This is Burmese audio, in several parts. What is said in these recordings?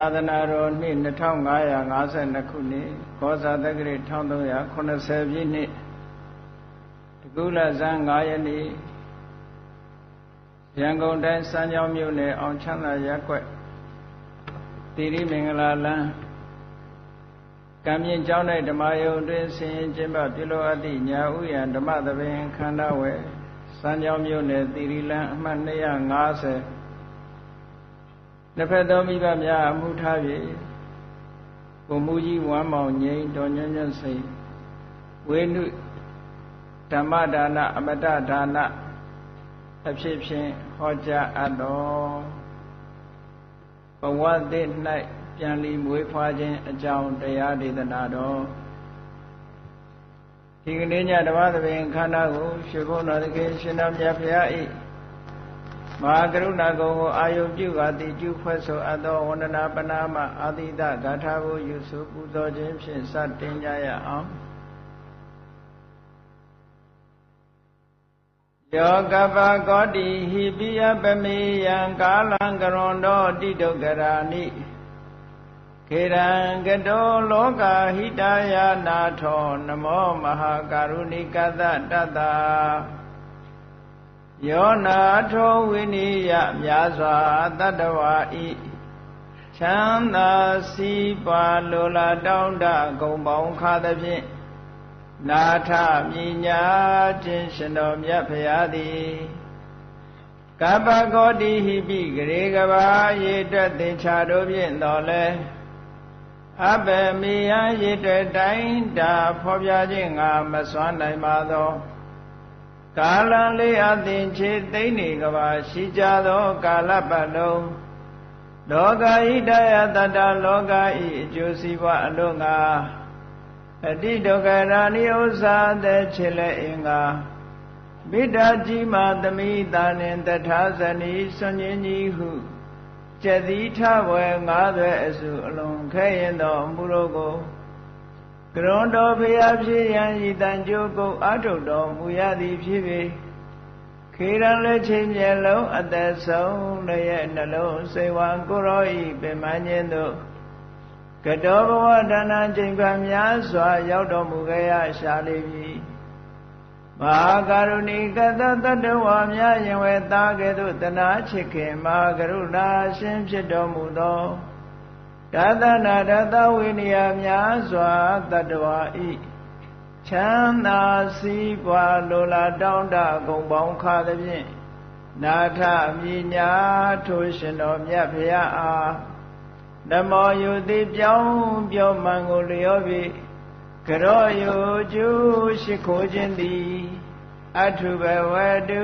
သာသနာတော်နှစ်2552ခုနှစ်ကောဇာတက္ကရာ1380ပြည့်နှစ်တကူလဇန်9ရက်နေ့ရန်ကုန်တိုင်းစမ်းချောင်းမြို့နယ်အောင်ချမ်းသာရပ်ကွက်တိရိမင်္ဂလာလမ်းကံမြင့်ကျောင်း၌ဓမ္မယုံတွင်ဆင်ရင်ကျင်းပပြုလုပ်အပ်သည့်ညာဥယျာဉ်ဓမ္မသဘင်ခန္ဓာဝယ်စမ်းချောင်းမြို့နယ်တိရိလမ်းအမှတ်250နှစ်ဖက်သောမိဘများအမှုထား၍ကိုမူကြီးဝမ်းမောင်ငိမ့်တော်ညွန့်ညွန့်စိတ်ဝေနုဓမ္မဒါနအမတဒါနအဖြစ်ဖြင့်ဟောကြားအပ်တော်ဘဝသစ်၌ပြန်လီမွေးဖွားခြင်းအကြောင်းတရားဒေသနာတော်ဒီကနေ့ညဓမ္မသဘင်ခန္ဓာကိုရွှေဘုန်းတော်သခင်ရှင်တော်မြတ်ဖရာ၏မဟာကရုဏာကုံကိုအာယုပြုအပ်သည့်ကျူဖွဲ့ဆိုအပ်သောဝန္ဒနာပနာမအာတိတဂါထာကိုယူဆပူဇော်ခြင်းဖြင့်စတင်ကြရအောင်ယောကပကောတိဟိပိယပမေယံကာလံကရွန်တော်တိတုတ်ကရာနိခေရံကတောလောကဟိတယာနာထောနမောမဟာကရုဏိကတတတယောနာထောဝိနိယမြာစွာတတ္တဝါဤချမ်းသာစီးပွားလိုလားတောင်းတဂုံပေါင်းခါသဖြင့်နာထမြညာခြင်းရှင်တော်မြတ်ဖရာသည်ကပ္ပကောတိဟိပိဂရေကဘာရေတွက်သင်္ချာတို့ဖြင့်တော်လဲအဘယ်မိယရေတွက်တိုင်းတာဖော်ပြခြင်းငါမစွမ်းနိုင်ပါသောကာလံလေးအသင်ချေသိမ့်နေကဘာရှိကြသောကာလပတ်လုံးလောကဣတယတတလောကဤအကျိုးစီးပွားအလို့ငါအတိဒုက္ခရာနိဥ္စာတဲ့ချေလက်အင်္ဂါဗိဒ္ဓကြီးမာသမိတာနှင့်တထာဇနီစွန်ញကြီးဟုကျက်သီထဝဲငါးသွဲအစုအလုံးခဲရင်သောမူရောကိုကရွန်တော်ဖရာဖြစ်ရန်ဤတန်ကြိုးကုတ်အာထုတ်တော်မူရသည်ဖြစ်၍ခေရန်လက်ချင်းမျက်လုံးအသက်ဆုံးလည်းရဲ့နှလုံးစိတ်ဝံကိုရောဤပင်မခြင်းသို့ကတောဘဝဒါနချိန်ခံများစွာရောက်တော်မူခဲ့ရရှာလိမ့်မည်မဟာကရုဏီကတတတ္တဝါများယင်ဝဲသားကဲ့သို့တနာချစ်ခင်မဟာကရုဏာရှင်ဖြစ်တော်မူသောဒသနာဒသဝိနည်းများစွာတတ္တဝါဤချမ်းသာစီးပွားလိုလားတောင်းတဂုံပေါင်းခါသဖြင့်နာထမြညာထိုရှင်တော်မြတ်ဖရာအားဓမ္မောယုတိပြောင်းပြောမှန်ကိုလျောပြီးကရောယုကျူရှိခိုးခြင်းသည်အထုဘဝတု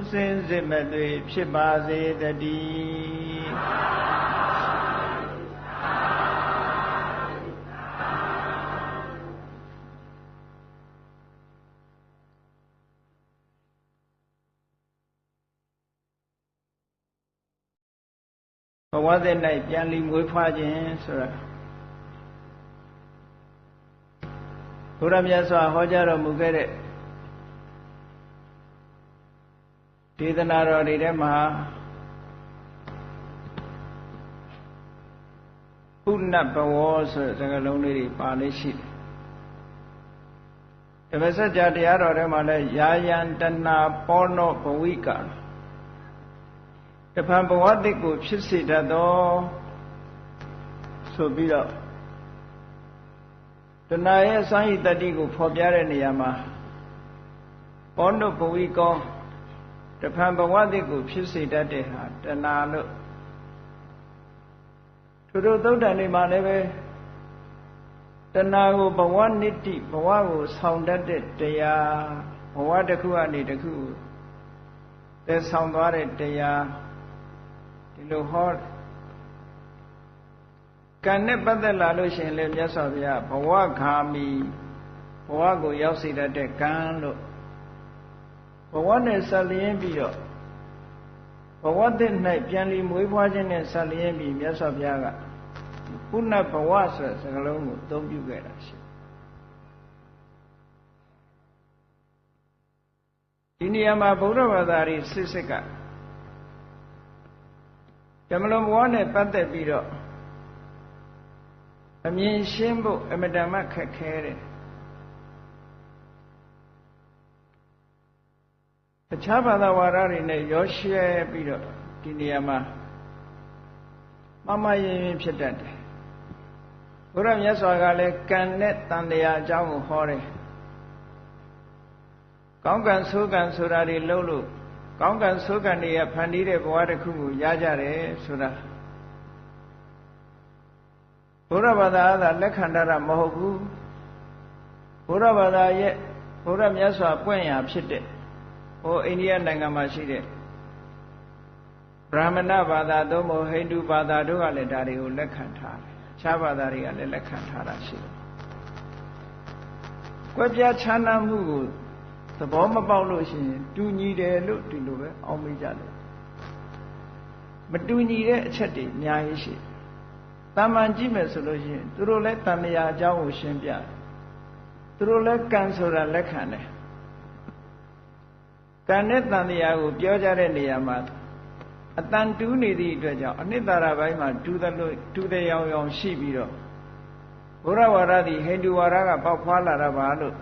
စင်စစ်မသွေဖြစ်ပါစေတည်းဘဝသစ်၌ပြန်လီမွေးဖွားခြင်းဆိုတာဘုရားမြတ်စွာဟောကြားတော်မူခဲ့တဲ့ဒေသနာတော်တွေထဲမှာပုဏ္ဏဘဝဆိုတဲ့စကားလုံးလေးတွေပါလေးရှိတယ်ဓမ္မစကြာတရားတော်ထဲမှာလည်းယာယံတဏပောနောဘဝိကတဖန်ဘဝသစ်ကိုဖြစ်စေတတ်သောဆိုပြီးတော့တဏှာရဲ့စွမ်းရည်တတ္တိကိုဖော်ပြတဲ့နေရာမှာပောနုဘဝိကောတဖန်ဘဝသစ်ကိုဖြစ်စေတတ်တဲ့ဟာတဏှာလို့သူတို့သုဒ္ဓံတွေမှာလည်းပဲတဏှာကိုဘဝနိတ္တိဘဝကိုဆောင်တတ်တဲ့တရားဘဝတစ်ခုကနေတစ်ခုသယ်ဆောင်သွားတဲ့တရားဒီလိုဟောကံနဲ့ပတ်သက်လာလို့ရှိရင်လည်းမြတ်စွာဘုရားဘဝဂါမီဘဝကိုရောက်စေတတ်တဲ့ကံလို့ဘဝနဲ့ဆက်လျင်းပြီးတော့ဘဝသစ်၌ပြန်လီမွေးဖွားခြင်းနဲ့ဆက်လျင်းပြီးမြတ်စွာဘုရားကပုဏ္ဏဘဝဆိုတဲ့စကားလုံးကိုအသုံးပြုခဲ့တာရှိဒီနေရာမှာဗုဒ္ဓဘာသာတွေစစ်ကဓမ္မလွန်ဘဝနဲ့ပတ်သက်ပြီးတော့ အမြင်ရှင်းဖို့အမတန်မှခက်ခဲတယ်တခြားဘာသာဝါဒတွေနဲ့ရောရှဲပြီးတော့ဒီနေရာမှာမမရင်းရင်းဖြစ်တတ်တယ်ဘုရားမြတ်စွာကလည်းကံနဲ့တန်တရားအကြောင်းကိုဟောတယ်ကောင်းကံဆိုးကံဆိုတာတွေလုံးလို့ကောင်းကံဆိုးကံတွေကဖန်တီးတဲ့ဘဝတစ်ခုကိုရကြတယ်ဆိုတာဘုရားဘာသာကလက်ခံတာမဟုတ်ဘူးဘုရားဘာသာရဲ့ဘုရားမြတ်စွာပွင့်ရာဖြစ်တဲ့ဟိုအိန္ဒိယနိုင်ငံမှာရှိတဲ့ဗြဟ္မဏဘာသာသို့မဟုတ်ဟိန္ဒူဘာသာတို့ကလည်းဒါတွေကိုလက်ခံထားတယ်ခြားဘာသာတွေကလည်းလက်ခံထားတာရှိတယ်ကွဲပြားခြားနားမှုကိုသဘောမပေါက်လို့ရှိရင်တူညီတယ်လို့ဒီလိုပဲအောက်မေ့ကြတယ်မတူညီတဲ့အချက်တွေအများကြီးရှိတာမန်ကြည့်မယ်ဆိုလို့ရှိရင်သူတို့လည်းတဏှာအကြောင်းကိုရှင်းပြတယ်သူတို့လည်းကံဆိုတာလက်ခံတယ်ကံနဲ့တဏှာကိုပြောကြတဲ့နေရာမှာအတန်တူးနေသည့်အတွက်ကြောင့်အနှစ်သာရပိုင်းမှာတူးတဲ့ရောင်ရှိပြီးတော့ဘုရားဝါဒသည်ဟိန္ဒူဝါဒကပေါက်ဖွာလာတာပါလို့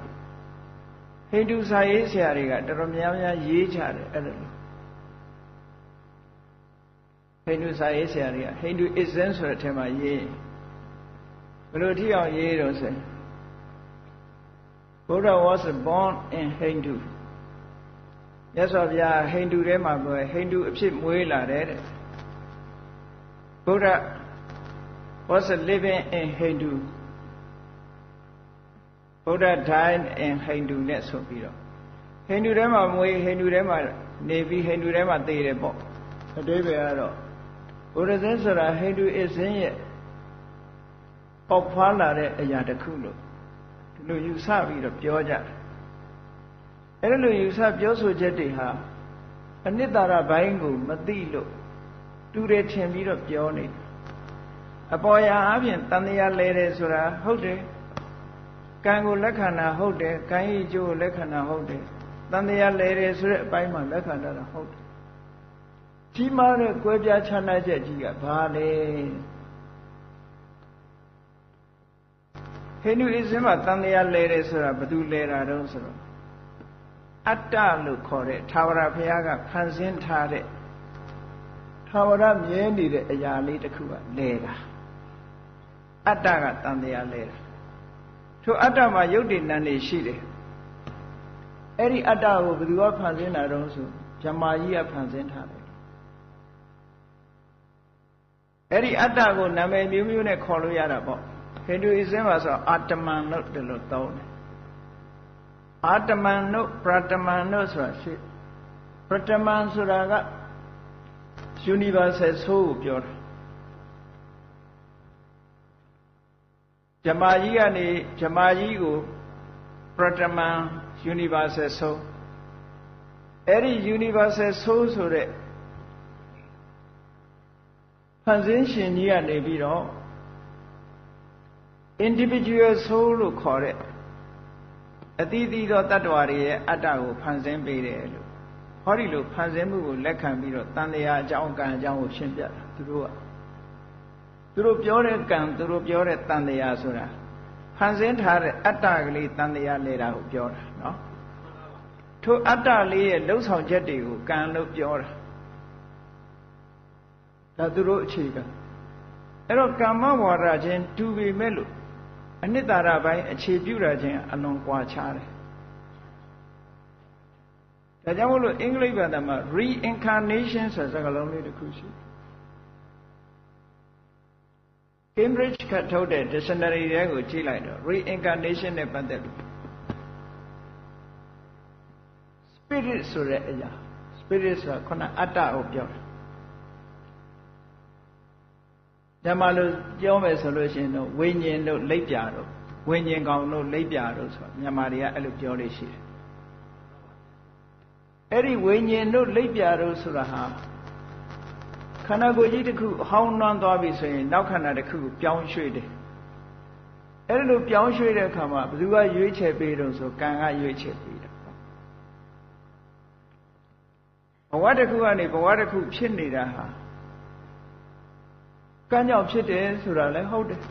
ဟိန္ဒူစာရေးဆရာတွေကတော်တော်များများရေးကြတယ်အဲ့လိုဟိန္ဒူစာရေးဆရာတွေကဟိန္ဒူ ism ဆိုတဲ့အထက်မှာရေးဘယ်လိုထိအောင်ရေးတော့ဆိုBuddha was born in Hindu မြတ်စွာဘုရားဟိန္ဒူထဲမှာပဲဟိန္ဒူအဖြစ်မွေးလာတယ်တဲ့ Buddha was living in Hindu Buddha died in Hindu နဲ့ဆိုပြီးတော့ဟိန္ဒူထဲမှာမွေးဟိန္ဒူထဲမှာနေပြီးဟိန္ဒူထဲမှာသေတယ်ပေါ့အတိပ္ပယ်ကတော့ Buddhism ဆိုတာဟိန္ဒူ ism ရဲ့ပေါက်ဖွာလာတဲ့အရာတစ်ခုလို့ဒီလိုယူဆပြီးတော့ပြောကြတယ်အဲ့လိုယူဆပြောဆိုချက်တွေဟာအနှစ်သာရဘိုင်းကိုမသိလို့တူတယ်ထင်ပြီးတော့ပြောနေအပေါ်ရာအပြင်တန်တရားလဲတယ်ဆိုတာဟုတ်တယ်ကံကိုလက်ခံတာဟုတ်တယ်ကံဤကျိုးကိုလက်ခံတာဟုတ်တယ်တန်တရားလဲတယ်ဆိုတဲ့အပိုင်းမှာလက်ခံတာဟုတ်တယ်ကြီးမားတဲ့ကွဲပြားခြားနားချက်ကြီးကဘာလဲဟိန္ဒူအစ္စလာမ်မှာတန်တရားလဲတယ်ဆိုတာဘယ်သူလဲတာတုံးဆိုတော့အတ္တလို့ခေါ်တဲ့ထာဝရဘုရားကဖန်ဆင်းထားတဲ့ထာဝရမြဲနေတဲ့အရာလေးတစ်ခုကလဲတာအတ္တကတန်တရားလဲတာထိုအတ္တမှာယုတ်တည်နံနေရှိတယ်အဲ့ဒီအတ္တကိုဘယ်သူကဖန်ဆင်းတာတုံးဆိုဇမာကြီးကဖန်ဆင်းထားတယ်အဲ့ဒီအတ္တကိုနာမည်မျိုးမျိုးနဲ့ခေါ်လို့ရတာပေါ့ဟိန္ဒူအစ္စလာမ်မှာဆိုအာတမန်လို့ဒီလိုသုံးတယ်အာတမန်တို့ပရတမန်တို့ဆိုတာရှိပရတမန်ဆိုတာက universal soul ကိုပြောတာဇမာကြီးကနေဇမာကြီးကိုပရတမန် universal soul အဲ့ဒီ universal soul ဆိုတဲ့ဖန်ဆင်းရှင်ကြီးကနေပြီးတော့ individual soul လို့ခေါ်တဲ့အသီးသီးသောတ attva တွေရဲ့အတ္တကိုဖန်ဆင်းပေးတယ်လို့ဟောဒီလိုဖန်ဆင်းမှုကိုလက်ခံပြီးတော့တန်တရားအကြောင်းကံအကြောင်းကိုရှင်းပြတာသူတို့ပြောတဲ့ကံသူတို့ပြောတဲ့တန်တရားဆိုတာဖန်ဆင်းထားတဲ့အတ္တကလေးတန်တရားလဲတာကိုပြောတာနော်ထိုအတ္တလေးရဲ့လှုပ်ဆောင်ချက်တွေကိုကံလို့ပြောတာဒါသူတို့အခြေခံအဲ့တော့ကာမဝါဒချင်းတူပေမဲ့လို့အနှစ်သာရပိုင်းအခြေပြုတာချင်းအလွန်ကွာခြားတယ်ဒါကြောင့်မို့လို့အင်္ဂလိပ်ဘာသာမှာ reincarnation ဆိုတဲ့စကားလုံးလေးတစ်ခုရှိတယ် Cambridge ကထုတ်တဲ့ dictionary တွေကိုကြည့်လိုက်တော့ reincarnation နဲ့ပတ်သက်လို့ spirit ဆိုတဲ့အရာ spirit ဆိုတာခုနအတ္တကိုပြောတာဓမ္မလို့ပြောမယ်ဆိုလို့ရှိရင်တော့ဝိညာဉ်တို့လိပ်ပြာတို့ဝိညာဉ်ကောင်တို့လိပ်ပြာတို့ဆိုမြန်မာတွေကအဲ့လိုပြောလို့ရှိတယ်အဲ့ဒီဝိညာဉ်တို့လိပ်ပြာတို့ဆိုတာဟာခန္ဓာကိုယ်ကြီးတစ်ခုအဟောင်းနှွမ်းသွားပြီဆိုရင်နောက်ခန္ဓာတစ်ခုကိုပြောင်းရွှေ့တယ်အဲ့လိုပြောင်းရွှေ့တဲ့အခါမှာဘယ်သူကရွေးချယ်ပေးတော့ဆိုကံကရွေးချယ်ပေးတာဘဝတစ်ခုကနေဘဝတစ်ခုဖြစ်နေတာဟာကံကြောင့်ဖြစ်တယ်ဆိုတာလည်းဟုတ်တယ်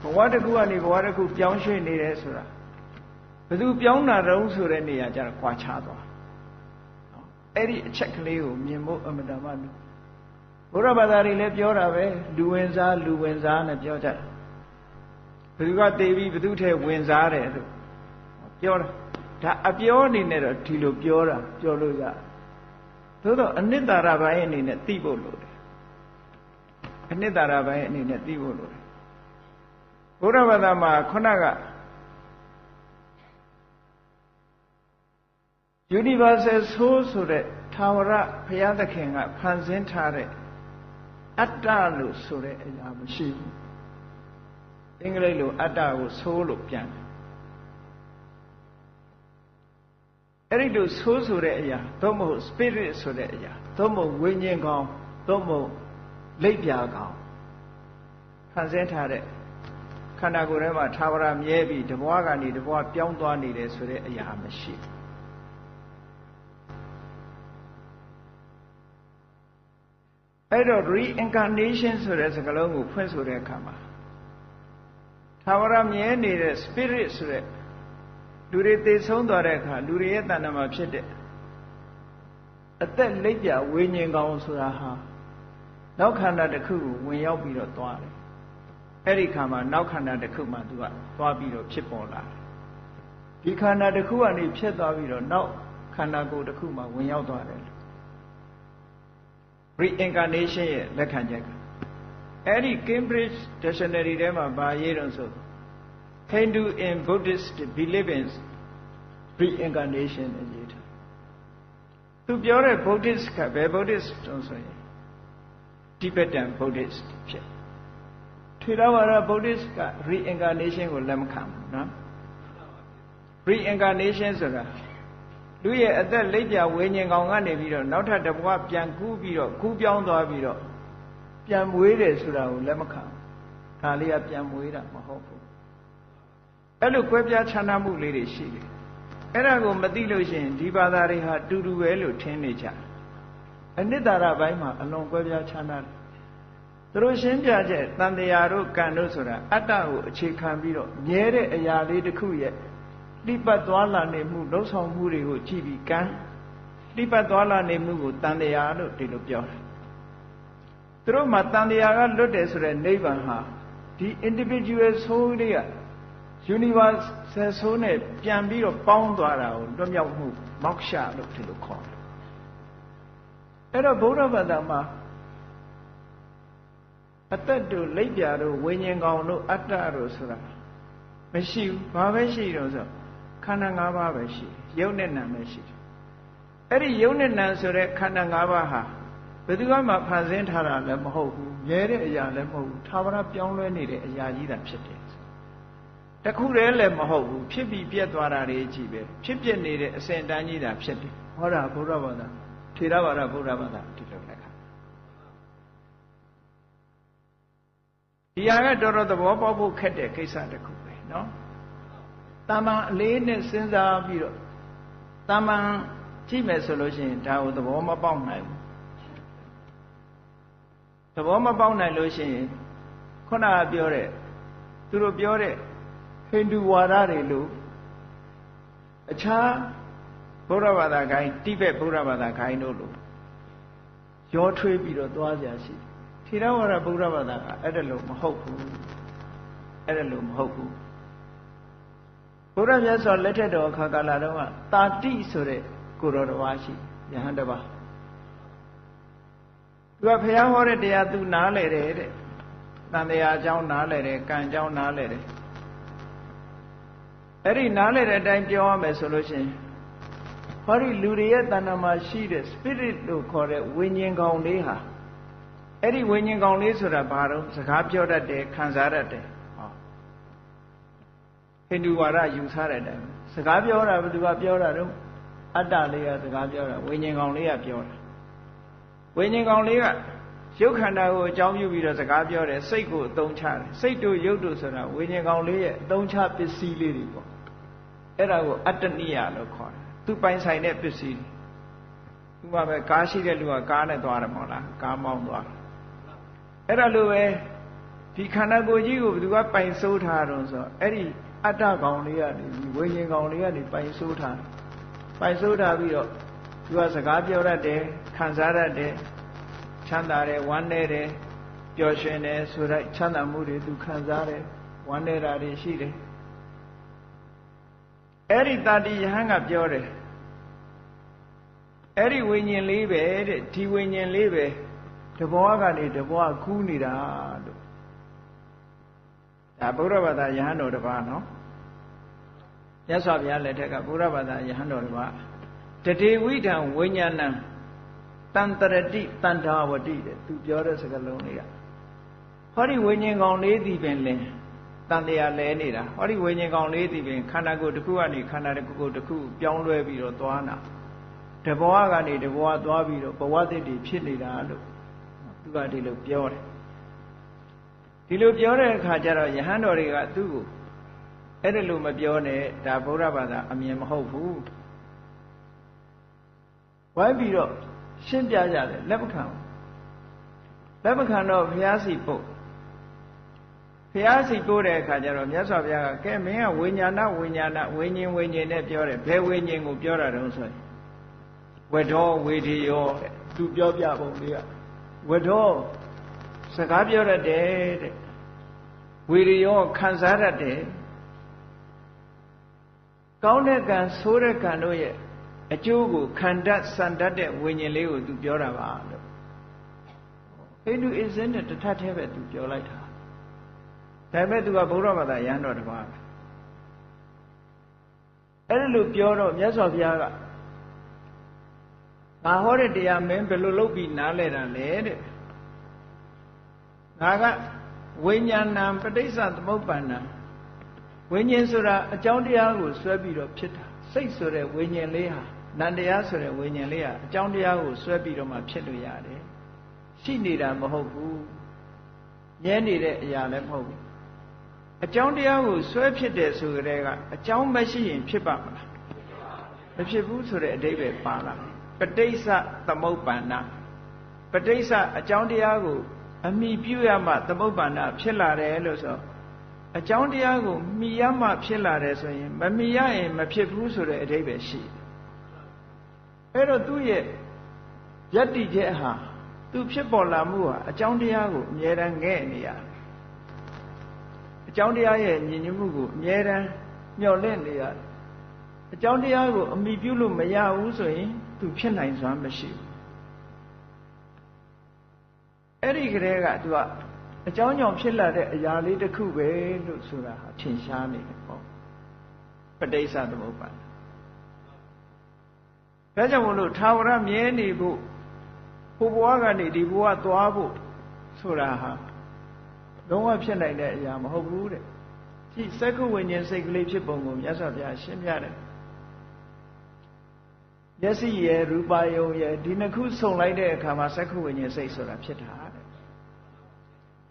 ဘဝတစ်ခုကနေဘဝတစ်ခုပြောင်းရွှေ့နေတယ်ဆိုတာဘယ်သူပြောင်းတာတုံးဆိုတဲ့နေရာကျတော့ကွာခြားသွားအဲ့ဒီအချက်ကလေးကိုမြင်ဖို့အမှန်တမ်းလို့ဘုရားဘာသာတွေလည်းပြောတာပဲလူဝင်စားနဲ့ပြောကြတယ်ဘယ်သူကတည်ပြီးဘယ်သူထဲဝင်စားတယ်လို့ပြောတာဒါအပြောအနေနဲ့တော့ဒီလိုပြောတာပြောလို့ရသို့တော့အနှစ်သာရပိုင်းအနေနဲ့သိဖို့လိုတယ်အနှစ်သာရပိုင်းအနေနဲ့သိဖို့လိုတယ်ဘုရားဘာသာမှာခုနက universal soul ဆိုတဲ့ထာဝရဘုရားသခင်ကဖန်ဆင်းထားတဲ့အတ္တလို့ဆိုတဲ့အရာမရှိဘူးအင်္ဂလိပ်လိုအတ္တကို soul လို့ပြန်တယ်အဲ့ဒီလို soul ဆိုတဲ့အရာသို့မဟုတ် spirit ဆိုတဲ့အရာသို့မဟုတ်ဝိညာဉ်ကောင်သို့မဟုတ်လိပ်ပြာကောင်ဖန်ဆင်းထားတဲ့ခန္ဓာကိုယ်ထဲမှာထာဝရမြဲပြီးတဘွားကနေတဘွားပြောင်းသွားနေတယ်ဆိုတဲ့အရာမရှိဘူးအဲ့တော့ reincarnation ဆိုတဲ့စကားလုံးကိုဖွင့်ဆိုတဲ့အခါမှာထာဝရမြဲနေတဲ့ spirit ဆိုတဲ့လူတွေသိဆုံးသွားတဲ့အခါလူတွေရဲ့တဏ္ဍာမှာဖြစ်တဲ့အသက်လိပ်ပြဝိညာဉ်ကောင်ဆိုတာဟာနောက်ခန္ဓာတစ်ခုကိုဝင်ရောက်ပြီးတော့သွားတယ်အဲ့ဒီခါမှာနောက်ခန္ဓာတစ်ခုမှသူကသွားပြီးတော့ဖြစ်ပေါ်လာတယ်ဒီခန္ဓာတစ်ခုကနေဖြစ်သွားပြီးတော့နောက်ခန္ဓာကိုယ်တစ်ခုမှဝင်ရောက်သွားတယ် reincarnation ရဲ့လက်ခံချက်ကအဲ့ဒီ Cambridge Dictionary ထဲမှာဗာရေးတော့ဆို Hindu and Buddhist believe in reincarnation အရေးထားသူပြောတဲ့ Buddhist ကဘယ် Buddhist တုံးဆိုရင် Tibetan Buddhist ဖြစ်ထေရဝါဒ Buddhist က reincarnation ကိုလက်မခံဘူးနော် reincarnation ဆိုတာလူရဲ့အသက်လိပ်ပြဝိညာဉ်ကောင်ကနေပြီးတော့နောက်ထပ်တစ်ဘဝပြန်ကူးပြီးတော့ကူးပြောင်းသွားပြီးတော့ပြန်မွေးတယ်ဆိုတာကိုလက်မခံဒါလေးကပြန်မွေးတာမဟုတ်ဘူးအဲ့လိုကွဲပြားခြားနားမှုလေးတွေရှိတယ်အဲ့ဒါကိုမသိလို့ရှိရင်ဒီဘာသာတွေဟာတူတူပဲလို့ထင်နေကြတယ်အနှစ်သာရပိုင်းမှာအလွန်ကွဲပြားခြားနားတယ်သူတို့ရှင်းပြချက်တန်တရားတို့ကံတို့ဆိုတာအတ္တကိုအခြေခံပြီးတော့မြဲတဲ့အရာလေးတစ်ခုရဲ့လိပတ်သွားလာနေမှုလှုပ်ဆောင်မှုတွေကိုကြည့်ပြီးကံလိပတ်သွားလာနေမှုကိုတန်တရားလို့ဒီလိုပြောတယ်သူတို့မှာတန်တရားကလွတ်တယ်ဆိုတဲ့နိဗ္ဗာန်ဟာဒီ individual soul တွေက universal soul နဲ့ပြန်ပြီးတော့ပေါင်းသွားတာကိုလွတ်မြောက်မှုမောက္ခလို့ဒီလိုခေါ်တယ်အဲ့တော့ဗုဒ္ဓဘာသာမှာအသက်တို့လိပ်ပြာတို့ဝိညာဉ်ကောင်တို့အတ္တတို့ဆိုတာမရှိဘူးဘာပဲရှိတော့ဆိုခန္ဓာ၅ပါးပဲရှိတယ်ရုပ်နဲ့နာမ်ပဲရှိတယ်အဲ့ဒီရုပ်နဲ့နာမ်ဆိုတဲ့ခန္ဓာ၅ပါးဟာဘယ်သူမှဖန်ဆင်းထားတာလည်းမဟုတ်ဘူးမြဲတဲ့အရာလည်းမဟုတ်ဘူးထာဝရပြောင်းလဲနေတဲ့အရာကြီးသာဖြစ်တယ်တခုတည်းလည်းမဟုတ်ဘူးဖြစ်ပြီးပြတ်သွားတာတွေကြီးပဲဖြစ်ပြနေတဲ့အစဉ်တန်းကြီးသာဖြစ်တယ်ဟောတာဘုရားဘာသာထေရဘာသာဘုရားဘာသာဒီလိုလက်ခံဒီဟာကတော်တော်သဘောပေါက်ဖို့ခက်တဲ့ကိစ္စတစ်ခုပဲနော်တာမန်အလေးနဲ့စဉ်းစားပြီးတော့တာမန်ကြည့်မယ်ဆိုလို့ရှိရင်ဒါကိုသဘောမပေါက်နိုင်ဘူးသဘောမပေါက်နိုင်လို့ရှိရင်ခုနကပြောတဲ့သူတို့ပြောတဲ့ဟိန္ဒူဝါဒတွေလို့အခြားဘုရားဘာသာခိုင်းတိဘက်ဘုရားဘာသာခိုင်းတို့လို့ရောထွေးပြီးတော့သွားကြရှိတယ်ထေရဝါဒဘုရားဘာသာကအဲ့ဒါလို့မဟုတ်ဘူးအဲ့ဒါလို့မဟုတ်ဘူးဘုရားမြတ်စွာလက်ထက်တော်အခါကာလတုန်းကတာတိဆိုတဲ့ကိုတော်တော်ရှိယဟန်တစ်ပါးသူကဘုရားဟောတဲ့တရားသူနားလဲတယ်တဲ့တန်တရားအကြောင်းနားလဲတယ်ကံအကြောင်းနားလဲတယ်အဲ့ဒီနားလဲတဲ့အတိုင်းပြောရမယ်ဆိုလို့ရှိရင်ဟောဒီလူတွေရဲ့တဏ္ဍာမှာရှိတဲ့ spirit လို့ခေါ်တဲ့ဝိညာဉ်ကောင်လေးဟာအဲ့ဒီဝိညာဉ်ကောင်လေးဆိုတာဘာတော့စကားပြောတတ်တယ်ခံစားတတ်တယ်ဟောဟိန္ဒူဝါဒယူဆတဲ့အတိုင်းစကားပြောတာဘယ်သူကပြောတာတော့အတ္တလေးကစကားပြောတာဝိညာဉ်ကောင်လေးကပြောတာဝိညာဉ်ကောင်လေးကရုပ်ခန္ဓာကိုအကြောင်းပြုပြီးတော့စကားပြောတယ်စိတ်ကိုအသုံးချတယ်စိတ်တို့ရုပ်တို့ဆိုတာဝိညာဉ်ကောင်လေးရဲ့အသုံးချပစ္စည်းလေးတွေပေါ့အဲ့ဒါကိုအတ္တနိယလို့ခေါ်တယ်သူပိုင်ဆိုင်တဲ့ပစ္စည်းဥပမာပဲကားရှိတဲ့လူကကားနဲ့သွားတယ်မဟုတ်လားကားမောင်းသွားအဲ့ဒါလိုပဲ ဒီခန္ဓာကိုယ်ကြီးကိုဘယ်သူကပိုင်ဆိုးထားတော့ဆိုအဲ့ဒီအတ္တကောင်လေးကနေဝိညာဉ်ကောင်လေးကနေပိုင်ဆိုးထားပြီးတော့သူကစကားပြောတတ်တယ်ခံစားတတ်တယ်ချမ်းသာတယ်ဝမ်းနည်းတယ်ပျော်ရွှင်တယ်ဆိုတဲ့ချမ်းသာမှုတွေသူခံစားတယ်ဝမ်းနည်းတာတွေရှိတယ်အဲ့ဒီတာတိယဟန်ကပြောတယ်အဲ့ဒီဝိညာဉ်လေးပဲတဲ့ဒီဝိညာဉ်လေးပဲတဘောကနေတဘောကူးနေတာလို့ဒါဗုဒ္ဓဘာသာယဟန်တော်တစ်ပါးနော်မြတ်စွာဘုရားလက်ထက်ကဗုဒ္ဓဘာသာယဟန်တော်တစ်ပါးတတေဝိဒံဝိညာဏံတန္တရတိတန္တာဝတိတဲ့သူပြောတဲ့စကားလုံးလေးကဟောဒီဝိညာဉ်ကောင်လေးသည်ပင်လင်တန်တရားလဲနေတာဟောဒီဝိညာဉ်ကောင်လေးသည်ပင်ခန္ဓာကိုယ်တစ်ခုကနေခန္ဓာတစ်ခုကိုတစ်ခုပြောင်းလဲပြီးတော့သွားနာတဘောကနေတဘောသွားပြီးတော့ဘဝတည်တည်ဖြစ်နေတာလို့သူကဒီလိုပြောတယ်ဒီလိုပြောတဲ့အခါကျတော့ယဟန်တော်တွေကသူ့ကိုအဲ့ဒါလို့မပြောနဲ့ဒါဗုဒ္ဓဘာသာအမြင်မဟုတ်ဘူးဝိုင်းပြီးတော့ရှင်းပြကြတယ်လက်မခံတော့ဘုရားစီပို့တဲ့အခါကျတော့မြတ်စွာဘုရားကကဲမင်းကဝိညာဏဝိညာဉ်နဲ့ပြောတယ်ဘယ်ဝိညာဉ်ကိုပြောတာတုံးဆိုရင်ဝေဒောဝေဒီယောတဲ့သူပြောပြပုံလေးကဝေဒောစကားပြောတတ်တယ်တဲ့ဝေဒီယောခံစားတတ်တယ်ကောင်းတဲ့ကံဆိုးတဲ့ကံတို့ရဲ့အကျိုးကိုခံတတ်စံတတ်တဲ့ဝိညာဉ်လေးကိုသူပြောတာပါလို့ဟိန္ဒူအစ္စင်းနဲ့တထပ်သေးပဲသူပြောလိုက်တာဒါပေမဲ့သူကဗုဒ္ဓဘာသာယဟန်တော်တစ်ပါးပဲအဲ့လိုပြောတော့မြတ်စွာဘုရားကငါဟောတဲ့တရားမင်းဘယ်လိုလုပ်ပြီးနားလဲတာလဲတဲ့ငါကဝိညာဏံပဋိစ္စသမုပ္ပန္နဝိညာဉ်ဆိုတာအကြောင်းတရားကိုဆွဲပြီးတော့ဖြစ်တာစိတ်ဆိုတဲ့ဝိညာဉ်လေးဟာနန္တရားဆိုတဲ့ဝိညာဉ်လေးဟာအကြောင်းတရားကိုဆွဲပြီးတော့မှဖြစ်လို့ရတယ်ရှိနေတာမဟုတ်ဘူးမြဲနေတဲ့အရာလည်းမဟုတ်ဘူးအကြောင်းတရားကိုဆွဲဖြစ်တယ်ဆိုကြတဲ့ကအကြောင်းမရှိရင်ဖြစ်ပါမလားမဖြစ်ဘူးဆိုတဲ့အဓိပ္ပာယ်ပါလာပဋိစ္စသမုပ္ပန္နပဋိစ္စအကြောင်းတရားကိုအမိပြုရမှသမုပ္ပန္နဖြစ်လာတယ်လို့ဆိုအကြောင်းတရားကိုမှီရမှဖြစ်လာတယ်ဆိုရင်မမှီရရင်မဖြစ်ဘူးဆိုတဲ့အဓိပ္ပာယ်ရှိအဲ့တော့သူ့ရဲ့ယတ္တိချက်ဟာသူဖြစ်ပေါ်လာမှုဟာအကြောင်းတရားကိုအမြဲတမ်းငဲ့နေရတယ်အကြောင်းတရားရဲ့ညီညွတ်မှုကိုအမြဲတမ်းမျှော်လင့်နေရတယ်အကြောင်းတရားကိုအမိပြုလို့မရဘူးဆိုရင်သူဖြစ်နိုင်စွမ်းမရှိဘူးအဲ့ဒီကလေးကသူကအကြောင်းကြောင့်ဖြစ်လာတဲ့အရာလေးတစ်ခုပဲလို့ဆိုတာဟာထင်ရှားနေတယ်ပေါ့ပဋိစ္စသမုပ္ပါဒ်ဒါကြောင့်မို့လို့ထာဝရမြဲနေဖို့ဟိုဘဝကနေဒီဘဝသွားဖို့ဆိုတာဟာလုံးဝဖြစ်နိုင်တဲ့အရာမဟုတ်ဘူးတဲ့ဒီစက္ခုဝိညာဉ်စိတ်ကလေးဖြစ်ပုံကိုမြတ်စွာဘုရားရှင်းပြတယ်မျက်စိရယ်ရူပါယုံရယ်ဒီနှစ်ခုစုံလိုက်တဲ့အခါမှာစက္ခုဝိညာဉ်စိတ်ဆိုတာဖြစ်တာတဲ့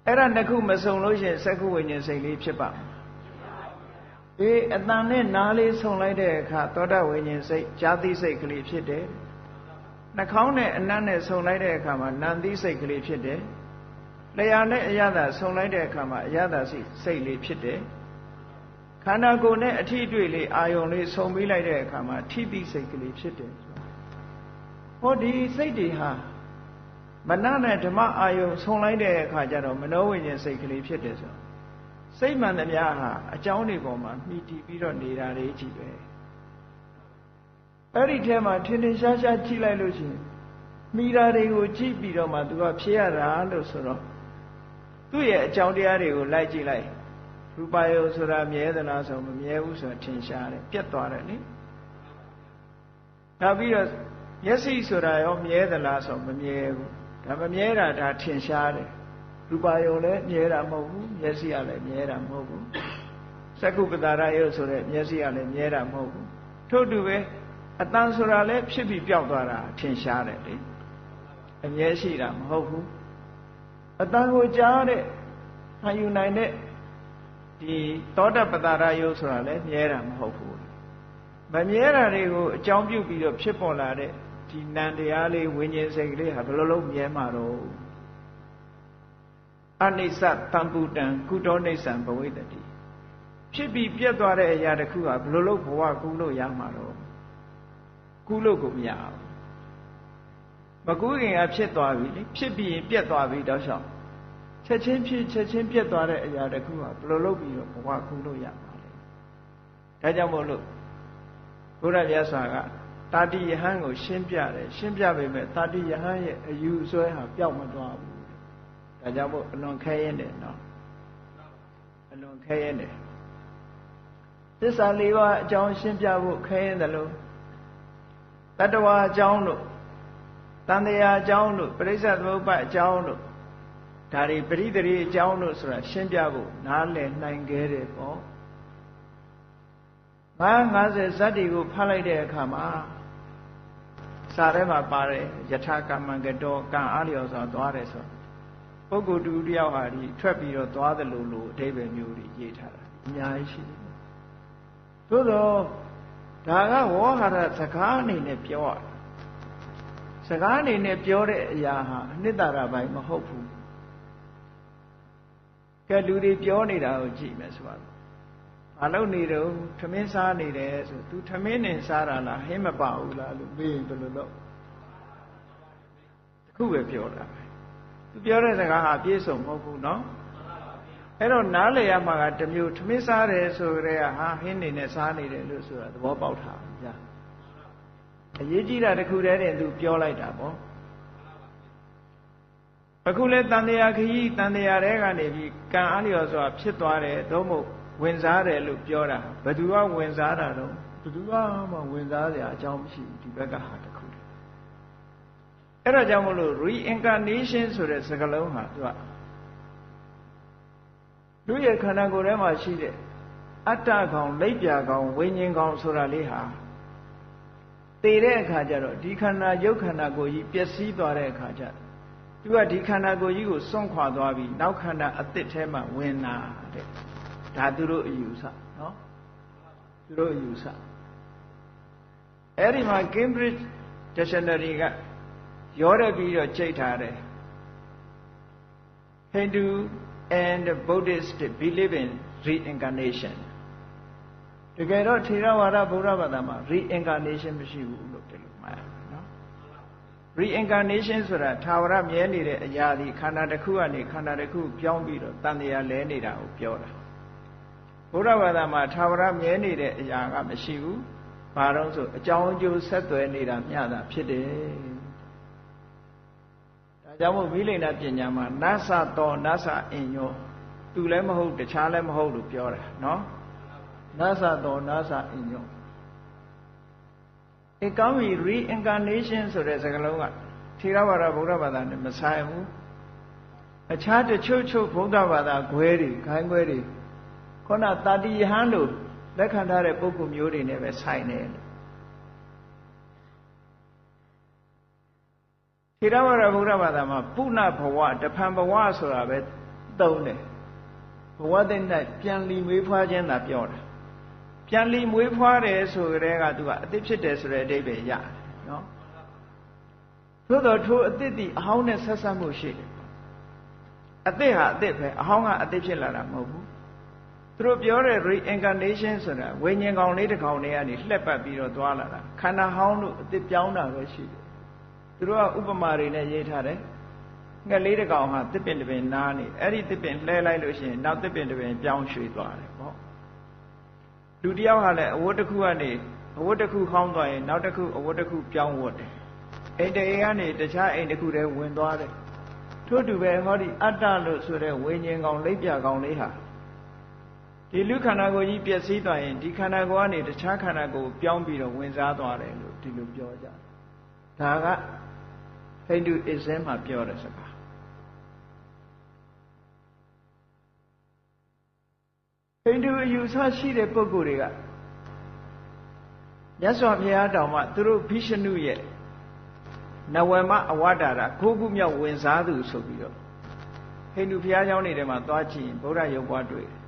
အဲ့ဒါနှစ်ခုမစုံလို့ရှိရင်စက္ခုဝိညာဉ်စိတ်လေးဖြစ်ပါအေးအတန်နဲ့နားလေးစုံလိုက်တဲ့အခါသောတာဝိညာဉ်စိတ်ဇာတိစိတ်ကလေးဖြစ်တယ်နှာခေါင်းနဲ့အနံ့နဲ့စုံလိုက်တဲ့အခါမှာနံတိစိတ်ကလေးဖြစ်တယ်လျှာနဲ့အရသာစုံလိုက်တဲ့အခါမှာအရသာစိတ်လေးဖြစ်တယ်ခန္ဓာကိုယ်နဲ့အထီးတွေ့လေးအာယုံလေးစုံပြီးလိုက်တဲ့အခါမှာထိတိစိတ်ကလေးဖြစ်တယ်ဟောဒီစိတ်တွေဟာမနနဲ့ဓမ္မအာယုံစုံလိုက်တဲ့အခါကျတော့မနောဝိညာဉ်စိတ်ကလေးဖြစ်တယ်ဆိုစိတ်မှန်သမျှဟာအကြောင်းတွေပေါ်မှာမှီတည်ပြီးတော့နေတာလေးကြီးပဲအဲ့ဒီထဲမှာထင်ထင်ရှားရှားကြည့်လိုက်လို့ရှိရင်မိဓာတွေကိုကြည့်ပြီးတော့မှသူကဖြစ်ရတာလို့ဆိုတော့သူ့ရဲ့အကြောင်းတရားတွေကိုလိုက်ကြည့်လိုက်ရူပယုဆိုတာမြဲသလားဆိုမမြဲဘူးဆိုတာထင်ရှားတယ်ပြတ်သွားတယ်လေနောက်ပြီးတော့မျက်စိဆိုတာရောမြဲသလားဆိုမမြဲဘူးဒါမမြဲတာဒါထင်ရှားတယ်ရူပယုလည်းမြဲတာမဟုတ်ဘူးမျက်စိကလည်းမြဲတာမဟုတ်ဘူးစက္ခုပတာရယုဆိုတဲ့မျက်စိကလည်းမြဲတာမဟုတ်ဘူးထို့တူပဲအတန်ဆိုတာလည်းဖြစ်ပြီးပျောက်သွားတာထင်ရှားတယ်လေအမြဲရှိတာမဟုတ်ဘူးအတန်ကိုကြားတဲ့ခံယူနိုင်တဲ့ဒီသောတပတာရယုဆိုတာလည်းမြဲတာမဟုတ်ဘူးမမြဲတာတွေကိုအကြောင်းပြုပြီးတော့ဖြစ်ပေါ်လာတဲ့ဒီနံတရားလေးဝိညာဉ်စိတ်ကလေးဟာဘယ်လိုလုပ်မြဲမှာတော့ အနိစ္စတံပုတံကုတောနိစ္စံဘဝိတ္တိဖြစ်ပြီးပြတ်သွားတဲ့အရာတစ်ခုဟာဘယ်လိုလုပ်ဘဝကူးလို့ရမှာတော့ကူးလို့ကိုမရဘူးမကူးခင်ကဖြစ်သွားပြီလေဖြစ်ပြီးရင်ပြတ်သွားပြီတော့ရှောက်ချက်ချင်းဖြစ်ချက်ချင်းပြတ်သွားတဲ့အရာတစ်ခုဟာဘယ်လိုလုပ်ပြီးတော့ဘဝကူးလို့ရမှာလဲဒါကြောင့်မို့လို့ဘုရားမြတ်စွာကတာတိယဟန်ကိုရှင်းပြတယ်ရှင်းပြပေမဲ့တာတိယဟန်ရဲ့အယူဆွဲဟာပျောက်မသွားဘူးဒါကြောင့်မို့အလွန်ခဲရင်တယ်နော်အလွန်ခဲရင်တယ်သစ္စာလေးပါးအကြောင်းရှင်းပြဖို့ခဲရင်တယ်လို့တတ္တဝါအကြောင်းတို့တန်တရားအကြောင်းတို့ပရိစ္ဆေသမုပ္ပါအကြောင်းတို့ဒါတွေပရိသေရီအကြောင်းတို့ဆိုတာရှင်းပြဖို့နားလည်နိုင်ခဲ့တယ်ပေါ့50ဇတ်တွေကိုဖတ်လိုက်တဲ့အခါမှာစာထဲမှာပါတယ်ယထာကမ္မံကတောကံအားလျော်စွာသွားတယ်ဆိုပုဂ္ဂိုလ်တူတယောက်ဟာဒီထွက်ပြီးတော့သွားတယ်လို့အဓိပ္ပာယ်မျိုးတွေရေးထားတာအများကြီးရှိတယ်သို့တော့ဒါကဝေါဟာရစကားအနေနဲ့ပြောရစကားအနေနဲ့ပြောတဲ့အရာဟာအနှစ်သာရပိုင်းမဟုတ်ဘူးကဲလူတွေပြောနေတာကိုကြည့်မယ်ဆိုတော့ဘာလို့နေတော့ထမင်းစားနေတယ်ဆိုသူထမင်းနဲ့စားတာလားဟင်းမပါဘူးလားလို့မေးရင်ဘယ်လိုလုပ်တခုပဲပြောတာပဲသူပြောတဲ့စကားဟာပြည့်စုံမဟုတ်ဘူးနော်အဲ့တော့နားလည်ရမှာကတစ်မျိုးထမင်းစားတယ်ဆိုကြတဲ့ဟာဟင်းနေနဲ့စားနေတယ်လို့ဆိုတာသဘောပေါက်တာဗျာအရေးကြီးတာတခုတည်းတင်သူပြောလိုက်တာပေါ့အခုလဲတန်တရားခရီးတန်တရားတွေကနေပြီးကံအားလျော်စွာဖြစ်သွားတယ်သို့မဟုတ်ဝင်စားတယ်လို့ပြောတာဘယ်သူကဝင်စားတာတော့ဘယ်သူမှဝင်စားစရာအကြောင်းမရှိဘူးဒီဘက်ကဟာတခုတည်းအဲ့ဒါကြောင့်မလို့ reincarnation ဆိုတဲ့စကားလုံးဟာသူကလူရဲ့ခန္ဓာကိုယ်ထဲမှာရှိတဲ့အတ္တကောင်လိပ်ပြာကောင်ဝိညာဉ်ကောင်ဆိုတာလေးဟာတည်တဲ့အခါကျတော့ဒီခန္ဓာရုပ်ခန္ဓာကိုယ်ကြီးပျက်စီးသွားတဲ့အခါကျသူကဒီခန္ဓာကိုယ်ကြီးကိုစွန့်ခွာသွားပြီးနောက်ခန္ဓာအသစ်ထဲမှာဝင်လာတဲ့ဒါသူတို့အယူဆနော်သူတို့အယူဆအဲ့ဒီမှာ Cambridge Dictionary ကရောရပြီးတော့ကြိတ်ထားတယ် Hindu and Buddhist believe in reincarnation တကယ်တော့ထေရဝါဒဗုဒ္ဓဘာသာမှာ reincarnation မရှိဘူးလို့ပြောလို့မှာနော် reincarnation ဆိုတာသာဝရမြဲနေတဲ့အရာဒီခန္ဓာတစ်ခုကနေခန္ဓာတစ်ခုပြောင်းပြီးတော့တန်တရားလဲနေတာကိုပြောတာဘုရားဘာသာမှာသာဝရမြဲနေတဲ့အရာကမရှိဘူးဘာလို့ဆိုအကြောင်းအကျိုးဆက်သွယ်နေတာမျှတာဖြစ်တယ်ဒါကြောင့်မို့မိလိန်နာပညာမှာနသတောနသအင်ညောသူလည်းမဟုတ်တခြားလည်းမဟုတ်လို့ပြောတာနော်နသတောနသအင်ညောအကောင်းပြီ reincarnation ဆိုတဲ့စကားလုံးကထေရဝါဒဗုဒ္ဓဘာသာနဲ့မဆိုင်ဘူးအခြားတချို့ဗုဒ္ဓဘာသာခွဲတွေခိုင်းခွဲတွေခုနတာတိယဟန်လို့လက်ခံထားတဲ့ပုဂ္ဂိုလ်မျိုးတွေနဲ့ပဲဆိုင်တယ်ထေရဝါဒဗုဒ္ဓဘာသာမှာပုဏ္ဏဘဝတဖန်ဘဝဆိုတာပဲသုံးတယ်ဘဝတဲ့၌ပြန်လီမွေးဖွားခြင်းသာပြောတာပြန်လီမွေးဖွားတယ်ဆိုကြတဲ့ကသူကအသစ်ဖြစ်တယ်ဆိုတဲ့အဓိပ္ပာယ်ရတယ်နော်သို့တော်ထိုအသစ်ဒီအဟောင်းနဲ့ဆက်ဆက်မှုရှိတယ်အသစ်ဟာအသစ်ပဲအဟောင်းကအသစ်ဖြစ်လာတာမဟုတ်ဘူးသူတို့ပြောတဲ့ reincarnation ဆိုတာဝိညာဉ်ကောင်လေးတစ်ကောင်လေးကနေလှက်ပတ်ပြီးတော့သွားလာတာခန္ဓာဟောင်းတို့အသစ်ပြောင်းတာပဲရှိတယ်သူတို့ကဥပမာတွေနဲ့ရေးထားတယ်ငှက်လေးတစ်ကောင်ဟာတစ်ပင်တစ်ပင်နားနေအဲ့ဒီတစ်ပင်လှဲလိုက်လို့ရှိရင်နောက်တစ်ပင်တစ်ပင်ပြောင်းရွှေ့သွားတယ်ပေါ့လူတစ်ယောက်ဟာလည်းအဝတ်တစ်ခုကနေအဝတ်တစ်ခုဟောင်းသွားရင်နောက်တစ်ခုအဝတ်တစ်ခုပြောင်းဝတ်တယ်အိမ်တအိမ်ကနေတခြားအိမ်တစ်ခုတည်းဝင်သွားတယ်ထို့တူပဲဟောဒီအတ္တလို့ဆိုတဲ့ဝိညာဉ်ကောင်လိပ်ပြကောင်လေးဟာဒီလူခန္ဓာကိုယ်ကြီးပျက်စီးသွားရင်ဒီခန္ဓာကိုယ်ကနေတခြားခန္ဓာကိုယ်ပြောင်းပြီးတော့ဝင်စားသွားတယ်လို့ဒီလိုပြောကြတယ်ဒါက Hinduism မှာပြောတဲ့စကားဟိန္ဒူအယူဆရှိတဲ့ပုဂ္ဂိုလ်တွေကမြတ်စွာဘုရားတောင်မှသူတို့ဘိရှနုရဲ့နဝမအဝတ္တရာ9ခုမြောက်ဝင်စားသူဆိုပြီးတော့ဟိန္ဒူဘုရားကျောင်းတွေထဲမှာသွားကြည့်ရင်ဗုဒ္ဓရုပ်ပွားတွေ့တယ်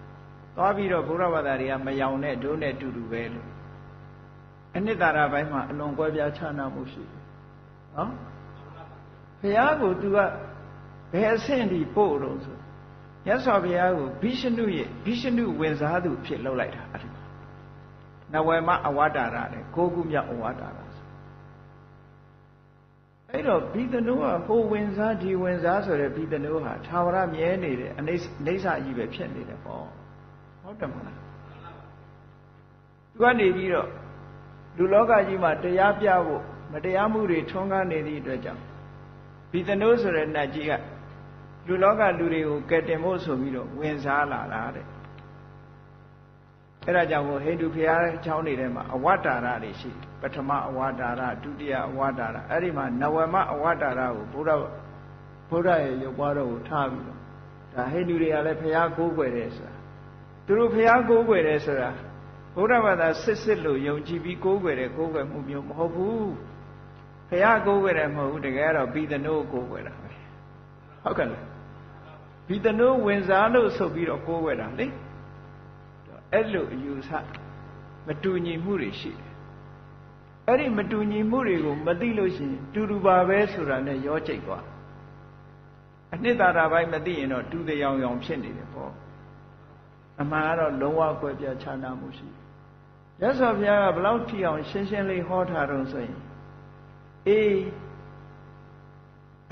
သွားပြီးတော့ဗုဒ္ဓဘာသာတွေကမယောင်နဲ့ဒုနဲ့တူတူပဲလို့အနှစ်သာရပိုင်းမှာအလွန်ကွဲပြားခြားနားမှုရှိတယ်နော်ဘုရားကို तू ကဘယ်အဆင့်ဒီပို့တော့ဆို မြတ်စွာဘုရားကိုဘိရှနုဝင်စားသူဖြစ်လှုပ်လိုက်တာအဲ့ဒီနဝမအဝတ္တရတဲ့ကိုးခုမြောက်အဝတ္တရအဲ့တော့ဘိသနုကဟိုဝင်စားဒီဝင်စားဆိုတဲ့ဘိသနုဟာသာဝရမြဲနေတယ်အိဋ္ဌကြီးပဲဖြစ်နေတယ်ပေါ့ဟုတ်တယ်မလားသူကနေပြီးတော့လူလောကကြီးမှာတရားပြဖို့မတရားမှုတွေထွန်းကားနေသည့်အတွက်ကြောင့်ဘိသနုဆိုတဲ့နတ်ကြီးကလူလောကလူတွေကိုကယ်တင်ဖို့ဆိုပြီးတော့ဝင်စားလာတာတဲ့အဲ့ဒါကြောင့်ဟိန္ဒူဘုရားကျောင်းတွေထဲမှာအဝတ္တရတွေရှိပထမအဝတ္တရဒုတိယအဝတ္တရအဲ့ဒီမှာနဝမအဝတ္တရကိုဘုရားရဲ့ရုပ်ပွားတော်ကိုထားပြီးတော့ဒါဟိန္ဒူတွေကလည်းဘုရားကိုးကွယ်တယ်ဆိုတာသူတို့ဘုရားကိုးကွယ်တယ်ဆိုတာဘုရားဘာသာစစ်လို့ယုံကြည်ပြီးကိုးကွယ်တယ်ကိုးကွယ်မှုမျိုးမဟုတ်ဘူးဘုရားကိုးကွယ်တယ်မဟုတ်ဘူးတကယ်တော့ဘိသနုကိုးကွယ်တာပဲဟုတ်ကဲ့လားဘိသနုဝင်စားလို့ဆိုပြီးတော့ကိုးကွယ်တာလေအဲ့လိုအယူဆမတူညီမှုတွေရှိတယ်အဲ့ဒီမတူညီမှုတွေကိုမသိလို့ရှိရင်တူတူပါပဲဆိုတာနဲ့ရောကျိတ်သွားအနှစ်သာရပိုင်းမသိရင်တော့တူတယောင်ယောင်ဖြစ်နေတယ်ပေါ့အမှန်ကတော့လုံးဝကွဲပြားခြားနားမှုရှိတယ်ရသော်ဘုရားကဘလောက်ထီအောင်ရှင်းရှင်းလေးဟောထားတော့ဆိုရင်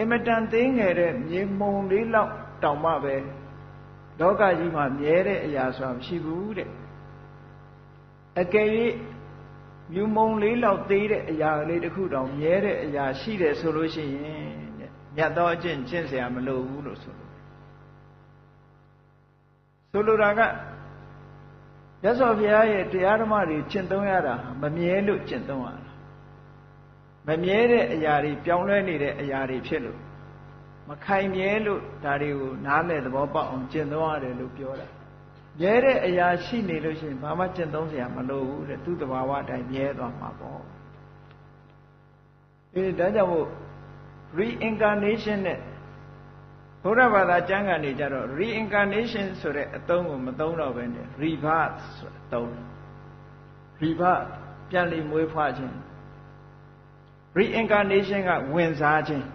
အမတန်သိငယ်တဲ့မြေမုံလေးလောက်တောင်မှပဲလောကကြီးမှာမြဲတဲ့အရာဆိုတာမရှိဘူးတဲ့အကယ်၍မြူမုံလေးလောက်သေးတဲ့အရာလေးတစ်ခုတောင်မြဲတဲ့အရာရှိတယ်ဆိုလို့ရှိရင်တဲ့မြတ်သောအကျင့်ကျင့်เสียမလိုဘူးလို့ဆိုလိုတာကမြတ်စွာဘုရားရဲ့တရားဓမ္မတွေကျင့်သုံးရတာမမြဲလို့ကျင့်သုံးရတာမမြဲတဲ့အရာတွေပြောင်းလဲနေတဲ့အရာတွေဖြစ်လို့မခိုင်မြဲလို့ဒါတွေကိုနားလည်သဘောပေါက်အောင်ကျင့်သုံးရတယ်လို့ပြောတာမြဲတဲ့အရာရှိနေလို့ရှိရင်ဘာမှကျင့်သုံးเสียမလိုဘူးတဲ့သူ့သဘာဝအတိုင်းမြဲသွားမှာပေါ့ဒါကြောင့်မို့ reincarnation နဲ့ဘုရားဘာသာကျမ်းဂန်တွေကြတော့ reincarnation ဆိုတဲ့အသုံးကိုမသုံးတော့ဘဲနဲ့ rebirth ဆိုတဲ့အသုံး rebirth ပြန်လည်မွေးဖွားခြင်း reincarnation ကဝင်စားခြင်း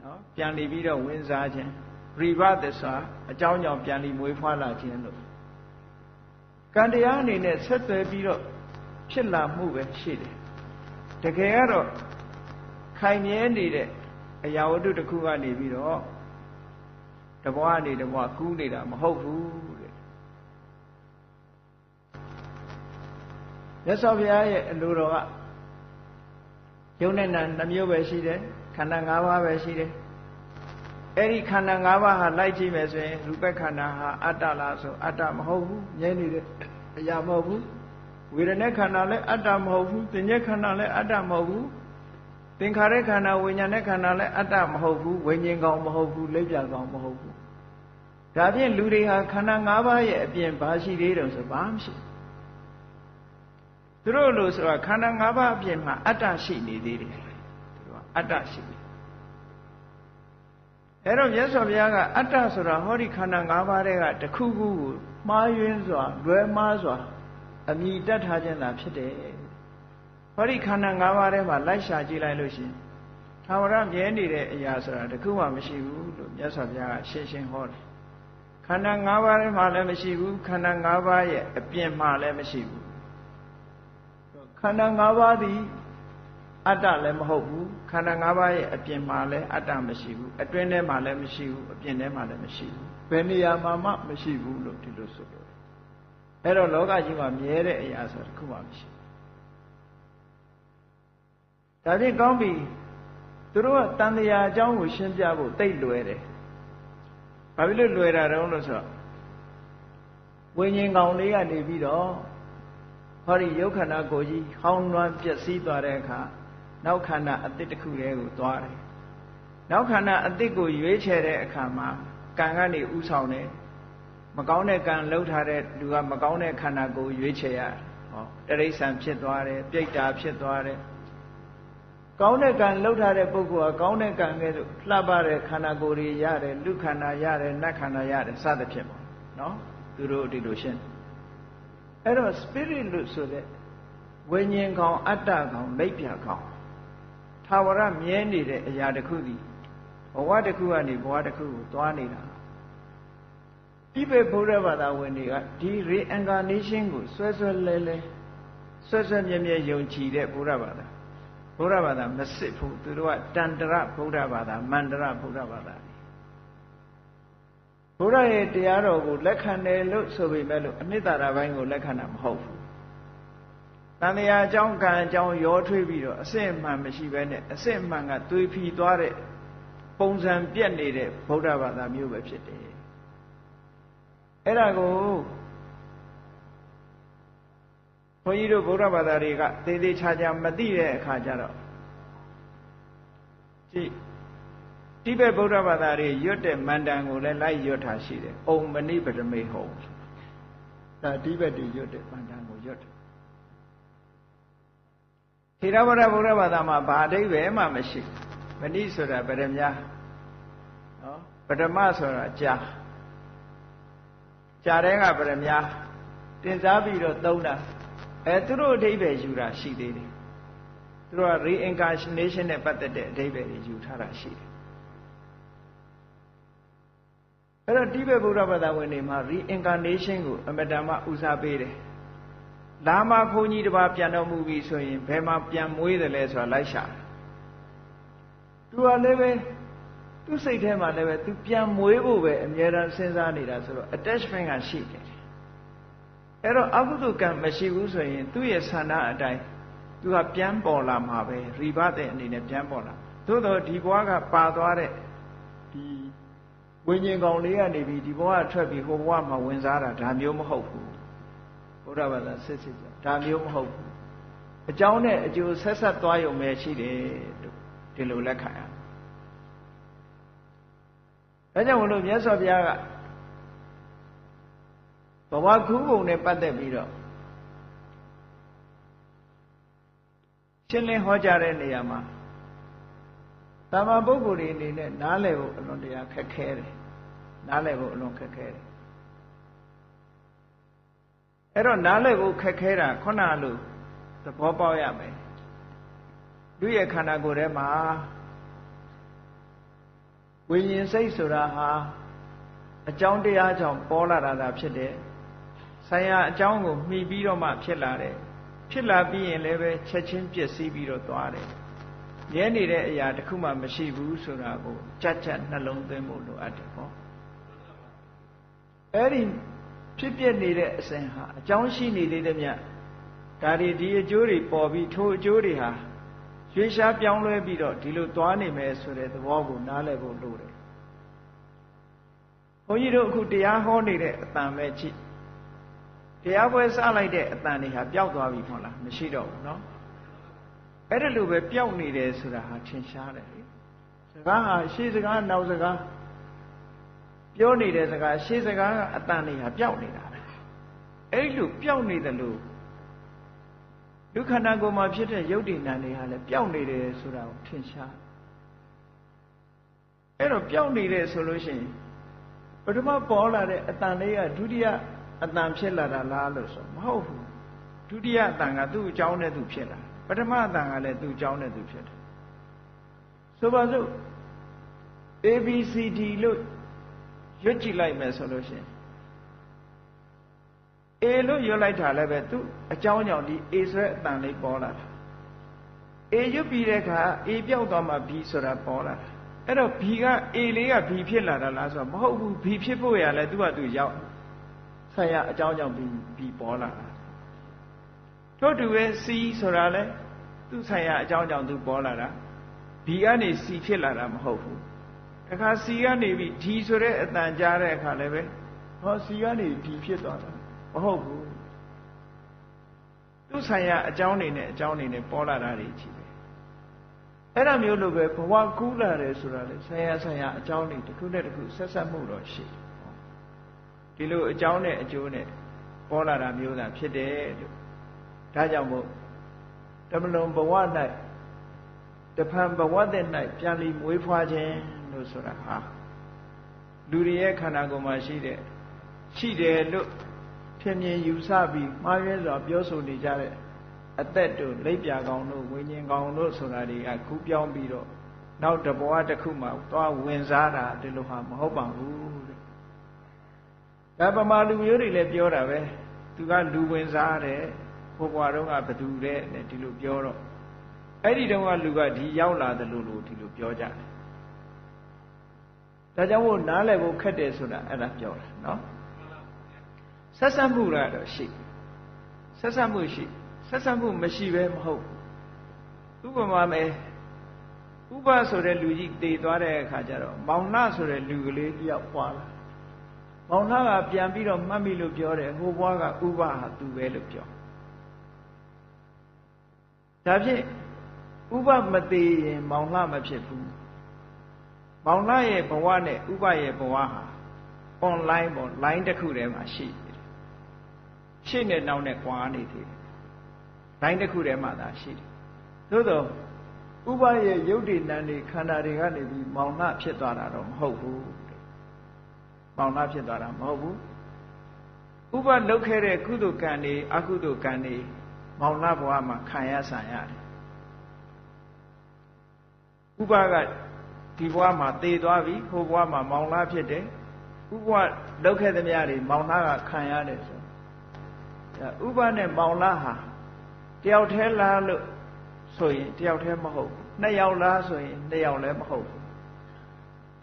နော်ပြန်လည်ပြီးတော့ဝင်စားခြင်း rebirth ဆိုတာအကြောင်းကြောင့်ပြန်လည်မွေးဖွားလာခြင်းလို့ကံတရားအနေနဲ့ဆက်သွယ်ပြီးတော့ဖြစ်လာမှုပဲရှိတယ်တကယ်ကတော့ခိုင်မြဲနေတဲ့အရာဝတ္ထုတစ်ခုကနေပြီးတော့တဘွားနေတဘွားကူးနေတာမဟုတ်ဘူးတဲ့မြတ်စွာဘုရားရဲ့အလိုတော်ကယုံနဲ့နာနှမျိုးပဲရှိတယ်ခန္ဓာ၅ပါးပဲရှိတယ်အဲ့ဒီခန္ဓာ၅ပါးဟာလိုက်ကြည့်မယ်ဆိုရင်ရူပခန္ဓာဟာအတ္တလားဆိုအတ္တမဟုတ်ဘူးငြဲနေတဲ့အရာမဟုတ်ဘူးဝေဒနာခန္ဓာလည်းအတ္တမဟုတ်ဘူးသင်္ညေခန္ဓာလည်းအတ္တမဟုတ်ဘူးသင်္ခါရခန္ဓာဝိညာဉ်နဲ့ခန္ဓာလည်းအတ္တမဟုတ်ဘူးဝိညာဉ်ကောင်မဟုတ်ဘူးလက်ပြကောင်မဟုတ်ဘူးဒါဖြင့်လူတွေဟာခန္ဓာ၅ပါးရဲ့အပြင်ဘာရှိသေးတယ်ဆိုဘာမှမရှိသူတို့လို့ဆိုတာခန္ဓာ၅ပါးအပြင်မှာအတ္တရှိနေသေးတယ်သူကအတ္တရှိတယ်အဲ့တော့မြတ်စွာဘုရားကအတ္တဆိုတာဟောဒီခန္ဓာ၅ပါးတဲ့ကတစ်ခုခုကိုမှားယွင်းစွာလွဲမှားစွာအမြည်တတ်ထားခြင်းသာဖြစ်တယ်ဟောဒီခန္ဓာ၅ပါးထဲမှာလိုက်ရှာကြည့်လိုက်လို့ရှိရင်သာဝရမြဲနေတဲ့အရာဆိုတာတစ်ခုမှမရှိဘူးလို့မြတ်စွာဘုရားကရှင်းရှင်းဟောတယ်ခန္ဓာ၅ပါးထဲမှာလည်းမရှိဘူးခန္ဓာ၅ပါးရဲ့အပြင်မှာလည်းမရှိဘူးခန္ဓာ၅ပါးသည်အတ္တလည်းမဟုတ်ဘူးခန္ဓာ၅ပါးရဲ့အပြင်မှာလည်းအတ္တမရှိဘူးအတွင်းထဲမှာလည်းမရှိဘူးအပြင်ထဲမှာလည်းမရှိဘူးဘယ်နေရာမှာမှမရှိဘူးလို့ဒီလိုဆိုလို့အဲ့တော့လောကကြီးမှာမြဲတဲ့အရာဆိုတာတစ်ခုမှမရှိဘူးဒါဖြင့်ကောင်းပြီသူတို့ကတန်တရားအကြောင်းကိုရှင်းပြဖို့တိတ်လွယ်တယ်ဘာဖြစ်လို့လွယ်တာတုံးလို့ဆိုတော့ဝိညာဉ်ကောင်လေးကနေပြီးတော့ဟောဒီယုတ်ခန္ဓာကိုယ်ကြီးဟောင်းနွမ်းပျက်စီးသွားတဲ့အခါနောက်ခန္ဓာအသစ်တစ်ခုတည်းကိုသွားတယ်နောက်ခန္ဓာအသစ်ကိုရွေးချယ်တဲ့အခါမှာကံကနေဥဆောင်တယ်မကောင်းတဲ့ကံလှုပ်ထားတဲ့လူကမကောင်းတဲ့ခန္ဓာကိုယ်ရွေးချယ်ရဟောတရိစ္ဆာန်ဖြစ်သွားတယ်ပြိတ္တာဖြစ်သွားတယ်ကောင်းတဲ့ကံလှုပ်ထားတဲ့ပုဂ္ဂိုလ်ကကောင်းတဲ့ကံကဲ့သို့လှပတဲ့ခန္ဓာကိုယ်တွေရတယ်လူခန္ဓာရတယ်နတ်ခန္ဓာရတယ်စသဖြင့်ပေါ့နော်သူတို့ဒီလိုရှင်းအဲ့တော့ spirit လို့ဆိုတဲ့ဝိညာဉ်ကောင်အတ္တကောင်လက်ပြကောင်သာဝရမြဲနေတဲ့အရာတစ်ခုဒီဘဝတစ်ခုကနေဘဝတစ်ခုကိုသွားနေတာ တိဘက်ဗုဒ္ဓဘာသာဝင်တွေကဒီ reincarnation ကိုဆွဲမြဲမြဲယုံကြည်တဲ့ဗုဒ္ဓဘာသာမစစ်ဘူးသူတို့ကတန္တရဗုဒ္ဓဘာသာမန္တရဗုဒ္ဓဘာသာဘုရားရဲ့တရားတော်ကိုလက်ခံတယ်လို့ဆိုပေမဲ့လို့အနှစ်သာရပိုင်းကိုလက်ခံတာမဟုတ်ဘူးတန်တရားအကြောင်းကံအကြောင်းရောထွေးပြီးတော့အစစ်အမှန်မရှိဘဲနဲ့အစစ်အမှန်ကသွေးဖီသွားတဲ့ပုံစံပြက်နေတဲ့ဗုဒ္ဓဘာသာမျိုးပဲဖြစ်တယ်အဲ့ဒါကိုဘုန်းကြီးတို့ဗုဒ္ဓဘာသာတွေကသေသေးချာချာမသိတဲ့အခါကျတော့တိဘက်ဗုဒ္ဓဘာသာတွေရွတ်တဲ့မန္တန်ကိုလည်းလိုက်ရွတ်ထားရှိတယ်။ဩမဏိပရမေဟောဒါတိဘက်တွေရွတ်တဲ့မန္တန်ကိုရွတ်တယ်။ထေရဝါဒဗုဒ္ဓဘာသာမှာဘာအဓိပ္ပာယ်မှမရှိဘူး။မဏိဆိုတာပရမညာနော်ပရမဆိုတာကြာတဲ့ကပရမညာတင်စားပြီးတော့သုံးတာသူတို့အဓိပ္ပာယ်ယူတာရှိသေးတယ်။သူတို့က reincarnation နဲ့ပတ်သက်တဲ့အဓိပ္ပာယ်တွေယူထားတာရှိတယ်အဲ့တော့တိဘက်ဗုဒ္ဓဘာသာဝင်တွေမှာ reincarnation ကိုအမတန်မှဦးစားပေးတယ်။လာမဘုန်းကြီးတစ်ပါးပြန်တော်မူပြီဆိုရင်ဘယ်မှာပြန်မွေးတယ်လဲဆိုတာလိုက်ရှာတယ်။သူကလည်းပဲသူ့စိတ်ထဲမှာလည်းပဲသူပြန်မွေးဖို့ပဲအမြဲတမ်းစဉ်းစားနေတာဆိုတော့ attachment ကရှိတယ်။အဲ့တော့အကုသိုလ်ကံမရှိဘူးဆိုရင်သူ့ရဲ့ဆန္ဒအတိုင်းသူကပြန်ပေါ်လာမှာပဲရိဘတဲ့အနေနဲ့ပြန်ပေါ်လာ။သို့တော့ဒီဘဝကပါသွားတဲ့ဒီဝိညာဉ်ကောင်လေးကနေပြီးဒီဘဝထွက်ပြီးဟိုဘဝမှာဝင်စားတာဒါမျိုးမဟုတ်ဘူးဘုရားဘာသာစစ်ဒါမျိုးမဟုတ်ဘူးအကြောင်းနဲ့အကျိုးဆက်ဆက်သွားရုံပဲရှိတယ်လို့ဒီလိုလက်ခံရဒါကြောင့်မလို့မြတ်စွာဘုရားကဘဝခုပုံနဲ့ပတ်သက်ပြီးတော့ရှင်းလင်းဟောကြားတဲ့နေရာမှာတာမန်ပုဂ္ဂိုလ်တွေအနေနဲ့နားလည်ဖို့အလွန်တရာခက်ခဲတယ်နားလည်ဖို့အလွန်ခက်ခဲတယ်အဲ့တော့နားလည်ဖို့ခက်ခဲတာခုနလိုသဘောပေါက်ရမယ်လူရဲ့ခန္ဓာကိုယ်ထဲမှာဝိညာဉ်စိတ်ဆိုတာဟာအကြောင်းတရားကြောင့်ပေါ်လာတာဖြစ်တယ်ဆိုင်ရာအကြောင်းကိုမှီပြီးတော့မှဖြစ်လာတယ်ဖြစ်လာပြီးရင်လည်းပဲချက်ချင်းပြည့်စည်ပြီးတော့သွားတယ်ရဲနေတဲ့အရာတစ်ခုမှမရှိဘူးဆိုတာကိုကြက်ကြက်နှလုံးသွင်းဖို့လိုအပ်တယ်ပေါ့အဲ့ဒီဖြစ်ပြနေတဲ့အစဉ်ဟာအကြောင်းရှိနေသေးတယ်မြတ်ဒါဒီအကျိုးတွေပေါ်ပြီးထိုအကျိုးတွေဟာရွေးရှားပြောင်းလဲပြီးတော့ဒီလိုသွားနေမယ်ဆိုတဲ့သဘောကိုနားလည်ဖို့လိုတယ်ဘုန်းကြီးတို့အခုတရားဟောနေတဲ့အတန်ပဲကြည့်တရားပွဲစလိုက်တဲ့အတန်တွေဟာပျောက်သွားပြီမဟုတ်လားမရှိတော့ဘူးเนาะအဲ့ဒါလိုပဲပျောက်နေတယ်ဆိုတာဟာထင်ရှားတယ်လေစကားဟာရှေးစကားနောက်စကားပြောနေတဲ့စကားရှေးစကားကအတန်တွေဟာပျောက်နေတာပဲအဲ့လိုပျောက်နေတယ်လို့ဒုက္ခနာကိုယ်မှာဖြစ်တဲ့ရုပ်တည်နာတွေဟာလည်းပျောက်နေတယ်ဆိုတာကိုထင်ရှားအဲ့တော့ပျောက်နေတယ်ဆိုလို့ရှိရင်ပထမပေါ်လာတဲ့အတန်လေးကဒုတိယအတန်ဖြစ်လာတာလားလို့ဆိုမဟုတ်ဘူးဒုတိယအတန်ကသူ့အကြောင်းနဲ့သူဖြစ်လာပထမအတန်ကလည်းသူ့အကြောင်းနဲ့သူဖြစ်တယ်ဆိုပါစို့ ABCD လို့ရွတ်ကြည့်လိုက်မယ်ဆိုလို့ရှိရင် A လို့ရွတ်လိုက်တာလည်းပဲသူ့အကြောင်းကြောင့်ဒီ A ဆိုတဲ့အတန်လေးပေါ်လာတာ A ရွတ်ပြီးတဲ့အခါ A ပြောက်သွားမှ B ဆိုတာပေါ်လာတာအဲ့တော့ B က A လေးက B ဖြစ်လာတာလားဆိုတော့မဟုတ်ဘူး B ဖြစ်ဖို့ရလဲသူကသူရောက်ဆက်ရအကြောင်းကြောင့် B ပေါ်လာတာထို့တူပဲ C ဆိုတာလဲသူဆိုင်ရာအကြောင်းကြောင့်သူပေါ်လာတာ B ကနေ C ဖြစ်လာတာမဟုတ်ဘူးတခါ C ကနေပြီး D ဆိုတဲ့အတန်ကြားတဲ့အခါလည်းပဲဟော C ကနေ D ဖြစ်သွားတာမဟုတ်ဘူးသူဆိုင်ရာအကြောင်းနေနဲ့အကြောင်းနေနဲ့ပေါ်လာတာတွေကြီးပဲအဲ့ဒါမျိုးလိုပဲဘဝကူးလာတယ်ဆိုတာလေဆိုင်ရာအကြောင်းတွေတစ်ခုနဲ့တစ်ခုဆက်ဆက်မှုတော့ရှိဒီလိုအကြောင်းနဲ့အကျိုးနဲ့ပေါ်လာတာမျိုးသာဖြစ်တယ်လို့ဒါကြောင့်မို့တမလွန်ဘဝ၌တဖန်ဘဝတဲ့၌ပြန်လီမွေးဖွားခြင်းလို့ဆိုတာဟာလူတွေရဲ့ခန္ဓာကိုယ်မှာရှိတယ်လို့ထင်မြင်ယူဆပြီးမှားယွင်းစွာပြောဆိုနေကြတဲ့အသက်တို့လိပ်ပြာကောင်တို့ဝိညာဉ်ကောင်တို့ဆိုတာတွေကကူးပြောင်းပြီးတော့နောက်တဘဝတစ်ခုမှသွားဝင်စားတာဒီလိုဟာမဟုတ်ပါဘူးတဲ့ ဒါပမာလူမျိုးတွေလည်းပြောတာပဲသူကလူဝင်စားတယ်ဟိုဘွားတော့ကဘသူတဲ့ဒီလိုပြောတော့အဲ့ဒီတုန်းကလူကဒီရောက်လာတယ်လို့ဒီလိုပြောကြတယ်ဒါကြောင့်မို့နားလည်ဖို့ခက်တယ်ဆိုတာအဲ့ဒါပြောတာနော်ဆက်ဆက်မှုကတော့ရှိဆက်ဆက်မှုရှိဆက်ဆက်မှုမရှိပဲမဟုတ်ဥပမာမယ်ဥပဆိုတဲ့လူကြီးတည်သွားတဲ့အခါကျတော့မောင်နှဆိုတဲ့လူကလေးတယောက်ပွားလာမောင်နှကပြန်ပြီးတော့မှတ်မိလို့ပြောတယ်ဟိုဘွားကဥပဟာသူပဲလို့ပြောဒါဖြင့်ဥပမသေးရင်မောင်နှမဖြစ်ဘူးမောင်နှရဲ့ဘဝနဲ့ဥပရဲ့ဘဝဟာ online ပေါ့ line တစ်ခုထဲမှာရှိတယ်ရှေ့နဲ့နောက်နဲ့ကွာနေသေးတယ် line တစ်ခုထဲမှာသာရှိတယ်သို့တော့ဥပရဲ့ယုတ်တိနံတွေခန္ဓာတွေကနေပြီးမောင်နှဖြစ်သွားတာတော့မဟုတ်ဘူးမောင်နှဖြစ်သွားတာမဟုတ်ဘူးဥပလုပ်ခဲ့တဲ့ကုသိုလ်ကံတွေအကုသိုလ်ကံတွေမောင်နှဘဝမှာခံရဆံရတယ်ဥပကဒီဘဝမှာတည်သွားပြီဟိုဘဝမှာမောင်နှဖြစ်တယ်ဥပလုပ်ခဲ့သမျှတွေမောင်နှကခံရတယ်ဆိုဥပနဲ့မောင်နှဟာတယောက်တည်းလားလို့ဆိုရင်တယောက်တည်းမဟုတ်ဘူးနှစ်ယောက်လားဆိုရင်နှစ်ယောက်လည်းမဟုတ်ဘူး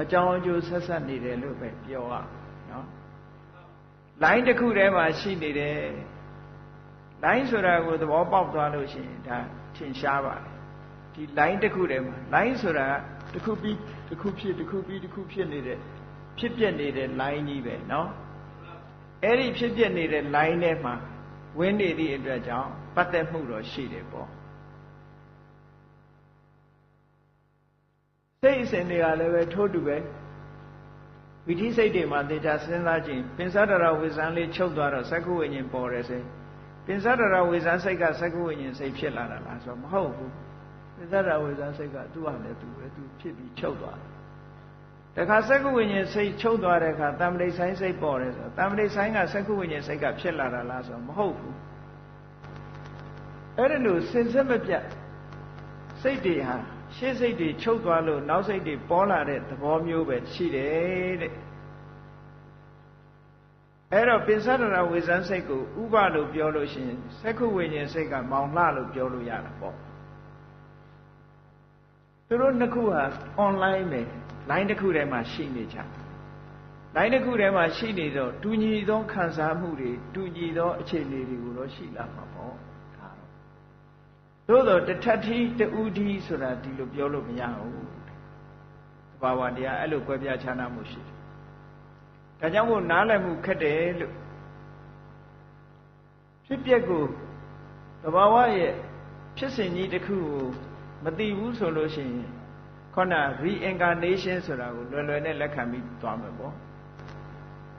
အကြောင်းအကျိုးဆက်ဆက်နေတယ်လို့ပဲပြောရနော်လိုင်းတစ်ခုထဲမှာရှိနေတယ်လိုင်းဆိုတာကိုသဘောပေါက်သွားလို့ရှိရင်ဒါထင်ရှားပါတယ်ဒီလိုင်းတစ်ခုထဲမှာလိုင်းဆိုတာတစ်ခုပြီးတစ်ခုဖြစ်တစ်ခုပြီးတစ်ခုဖြစ်နေတဲ့ဖြစ်ပြနေတဲ့လိုင်းကြီးပဲနော်အဲ့ဒီဖြစ်ပြနေတဲ့လိုင်းထဲမှာဝင်နေသည့်အတွက်ကြောင့်ပတ်သက်မှုတော့ရှိတယ်ပေါ့စိတ်အစဉ်တွေကလည်းပဲထိုးတူပဲဝိသိစိတ်တွေမှာသေချာစဉ်းစားကြည့်ပင်စတရဝိဇ္ဇံလေးချုပ်သွားတော့သက္ကုဝိညာဉ်ပေါ်တယ်ဆိုရင်ပင်စတရဝိဇ္ဇံစိတ်ကသက္ကုဝိညာဉ်စိတ်ဖြစ်လာတာလားဆိုတော့မဟုတ်ဘူးပင်စတရဝိဇ္ဇံစိတ်ကသူ့ဟာလည်းသူပဲသူဖြစ်ပြီးချုပ်သွားတယ်တခါသက္ကုဝိညာဉ်စိတ်ချုပ်သွားတဲ့အခါတမ္ပတိဆိုင်စိတ်ပေါ်တယ်ဆိုတော့တမ္ပတိဆိုင်ကသက္ကုဝိညာဉ်စိတ်ကဖြစ်လာတာလားဆိုတော့မဟုတ်ဘူးအဲ့ဒါလို့စင်စစ်မပြတ်စိတ်တွေဟာရှေ့စိတ်တွေချုပ်သွားလို့နောက်စိတ်တွေပေါ်လာတဲ့သဘောမျိုးပဲရှိတယ်တဲ့အဲ့တော့ပင်စတရဝိဇ္ဇံစိတ်ကိုဥပလို့ပြောလို့ရှိရင်သက္ကုဝိညာဉ်စိတ်ကမောင်လှလို့ပြောလို့ရတာပေါ့သူတို့နှစ်ခုဟာ online ပဲ line တစ်ခုထဲမှာရှိနေကြ line တစ်ခုထဲမှာရှိနေတော့တူညီသောခံစားမှုတွေတူညီသောအခြေအနေတွေကိုတော့ရှိလာမှာပေါ့သို့တော့တထထီတူထီဆိုတာဒီလိုပြောလို့မရဘူးတဘာဝတရားအဲ့လိုကွဲပြားခြားနားမှုရှိတယ်ဒါကြောင့်မို့နားလည်မှုခက်တယ်လို့ဖြစ်ပျက်ကိုတဘာဝရဲ့ဖြစ်စဉ်ကြီးတစ်ခုကိုမသိဘူးဆိုလို့ရှိရင်ခေါဏ reincarnation ဆိုတာကိုလွယ်လွယ်နဲ့လက်ခံပြီးသွားမယ်ပေါ့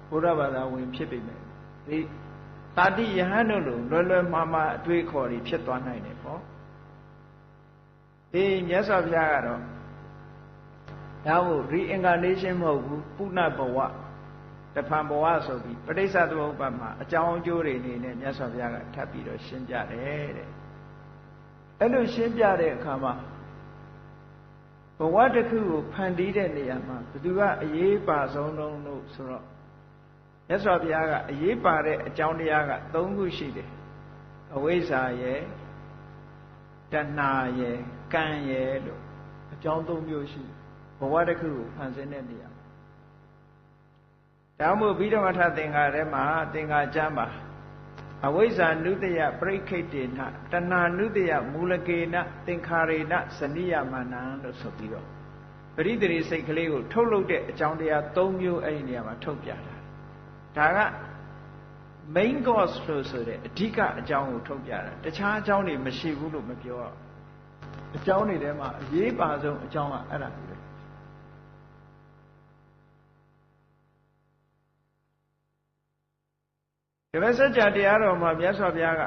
ဘုရားဘာသာဝင်ဖြစ်ပြီမယ်ဒီတာတိယဟန်တို့လိုလွယ်လွယ်မှားမှားအတွေးခေါ်တွေဖြစ်သွားနိုင်တယ်ပေါ့ဒီမြတ်စွာဘုရားကတော့ဒါကို reincarnation မဟုတ်ဘူးပုဏ္ဏဘဝတဖန်ဘဝဆိုပြီးပဋိစ္စသမုပ္ပါဒ်မှာအကြောင်းအကျိုးတွေအနေနဲ့မြတ်စွာဘုရားကထပ်ပြီးတော့ရှင်းပြတယ်တဲ့အဲ့လိုရှင်းပြတဲ့အခါမှာဘဝတစ်ခုကိုဖန်တီးတဲ့နေရာမှာဘယ်သူကအရေးပါဆုံးလို့ဆိုတော့မြတ်စွာဘုရားကအရေးပါတဲ့အကြောင်းတရားက၃ခုရှိတယ်အဝိဇ္ဇာရယ်တဏှာရယ်ကံရယ်လို့အကြောင်း၃မျိုးရှိတယ်ဘဝတစ်ခုကိုဖန်ဆင်းတဲ့နေရာဒါမှမဟုတ်ဘိဓမ္မထသင်္ဃာထဲမှာသင်္ဃာကျမ်းပါအဝိဇ္ဇာနုတယပရိခိတေနတဏှာနုတယမူလကေနသင်္ခါရေနဇနိယမနံလို့ဆိုပြီးတော့ပရိသေရိစိတ်ကလေးကိုထုတ်လုပ်တဲ့အကြောင်းတရား၃မျိုးအဲ့ဒီနေရာမှာထုတ်ပြတာဒါက main cause လို့ဆိုတဲ့အဓိကအကြောင်းကိုထုတ်ပြတာတခြားအကြောင်းတွေမရှိဘူးလို့မပြောရအကြောင်းတွေထဲမှာအရေးပါဆုံးအကြောင်းကအဲ့ဒါပဲဒီမဲ့စัจ जा တရားတော်မှာမြတ်စွာဘုရားက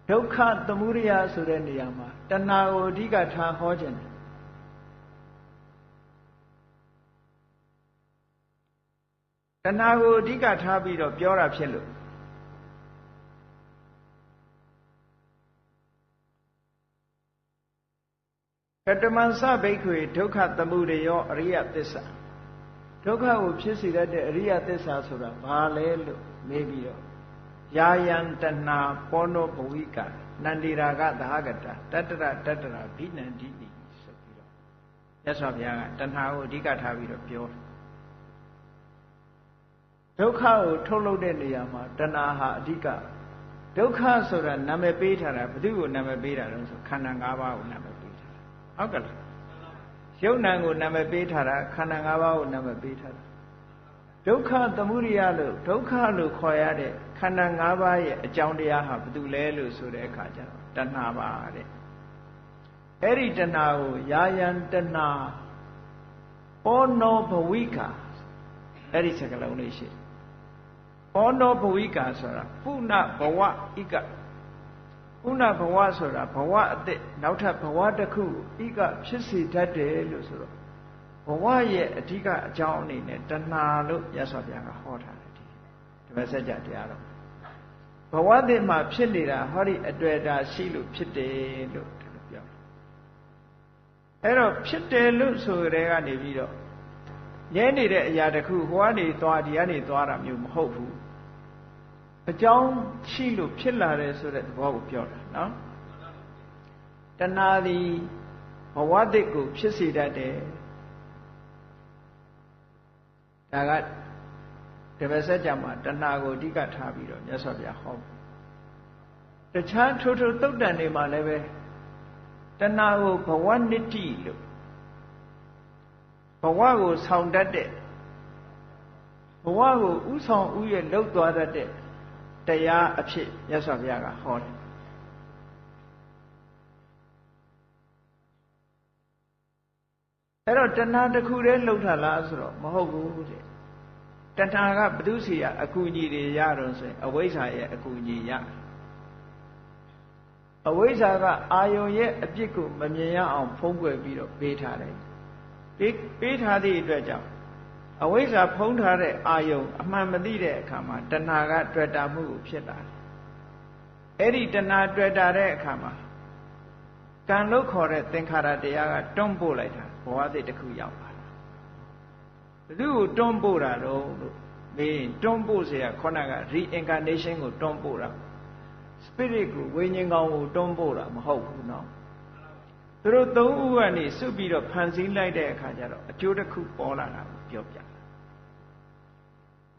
ဒုက္ခသမုဒယဆိုတဲ့နေရာမှာတဏှာကိုအဓိကထားဟောခြင်းတယ်တဏှာကိုအဓိကထားပြီးတော့ပြောတာဖြစ်လို့ကတမံစဘိက္ခွေဒုက္ခသမုဒယောအရိယသစ္စာ ဒုက္ခကိုဖြစ်စေတဲ့အရိယသစ္စာဆိုတာဘာလဲလို့မေးပြီးတော့ယာယံတဏပောနောဘဝိကနန္ဒီရာဂသဟကတတတ္တရတတ္တရာဘိနန္တိတိဆိုပြီးတော့မြတ်စွာဘုရားကတဏှာကိုအဓိကထားပြီးတော့ပြောဒုက္ခကိုထုတ်လုပ်တဲ့နေရာမှာတဏှာဟာအဓိကဒုက္ခဆိုတာနာမည်ပေးထားတာဘယ်သူကိုနာမည်ပေးတာလဲဆိုခန္ဓာ၅ပါးကိုနာမည်ပေးထားတာဟုတ်ကဲ့ယုတ်နံကိုနာမည်ပေးထားတာခန္ဓာ၅ပါးကိုနာမည်ပေးထားတာဒုက္ခသမုဒိယလို့ဒုက္ခလို့ခေါ်ရတဲ့ခန္ဓာ၅ပါးရဲ့အကြောင်းတရားဟာဘယ်သူလဲလို့ဆိုတဲ့အခါကျတော့တဏှာပါတဲ့အဲ့ဒီတဏှာကိုယာယံတဏှာပောနောဘဝိကာအဲ့ဒီစကားလုံးလေးရှိပောနောဘဝိကာဆိုတာပုဏ္ဏဘဝဣကပုဏ္ဏဘဝဆိုတာဘဝအသစ်နောက်ထပ်ဘဝတစ်ခုဣကဖြစ်စေတတ်တယ်လို့ဆိုတော့ဘဝရဲ့အဓိကအကြောင်းအနေနဲ့တဏှာလို့ရသော်ဗျာကဟောထားတယ်ဒီမစကြာတရားတော့ဘဝသစ်မှာဖြစ်နေတာဟောဒီအတွေ့အတာရှိလို့ဖြစ်တယ်လို့ပြောအဲ့တော့ဖြစ်တယ်လို့ဆိုတဲ့ကနေပြီးတော့ရဲနေတဲ့အရာတစ်ခုဟိုကနေသွားဒီကနေသွားတာမျိုးမဟုတ်ဘူးအကြောင်းရှိလို့ဖြစ်လာတယ်ဆိုတဲ့သဘောကိုပြောတာနော်တဏှာသည်ဘဝသစ်ကိုဖြစ်စေတတ်တယ်ဒါကတပည့်ဆက်ကြမှာတဏှာကိုအဓိကထားပြီးတော့မြတ်စွာဘုရားဟောတခြားထိုးထိုးသုတ်တန်တွေမှာလည်းပဲတဏှာကိုဘဝနတ္တိလို့ဘဝကိုဆောင်တတ်တဲ့ဘဝကိုဥဆောင်ဥရဲ့လှုပ်သွားတတ်တဲ့တရားအဖြစ်မြတ်စွာဘုရားကဟောတယ်အဲ့တော့တဏှာတစ်ခုတည်းလှုပ်ထလားဆိုတော့မဟုတ်ဘူးတဲ့တဏှာကဘုသူစီကအကူအညီတွေရတော့ဆိုရင်အဝိဇ္ဇာရဲ့အကူအညီရအဝိဇ္ဇာကအာယုံရဲ့အပြစ်ကိုမမြင်ရအောင်ဖုံးကွယ်ပြီးတော့ပေးထားတယ်ပေးထားသည့်အတွက်ကြောင့်အဝိဇ္ဇာဖုံးထားတဲ့အာယုံအမှန်မသိတဲ့အခါမှာတဏှာကတွေ့တာမှုကိုဖြစ်လာတယ်အဲ့ဒီတဏှာတွေ့တာတဲ့အခါမှာကံလို့ခေါ်တဲ့သင်္ခါရတရားကတွန်းပို့လိုက်တာဘဝသစ်တစ်ခုရောက်လာတာဘယ်သူကိုတွန်းပို့တာတော့လို့မေးရင်တွန်းပို့เสียခေါင်းက reincarnation ကိုတွန်းပို့တာ spirit ကိုဝိညာဉ်ကောင်ကိုတွန်းပို့တာမဟုတ်ဘူးเนาะသူတို့သုံးဦးကနေစုပြီးတော့ဖန်ဆင်းလိုက်တဲ့အခါကျတော့အကျိုးတစ်ခုပေါ်လာတာကိုပြောပြတာ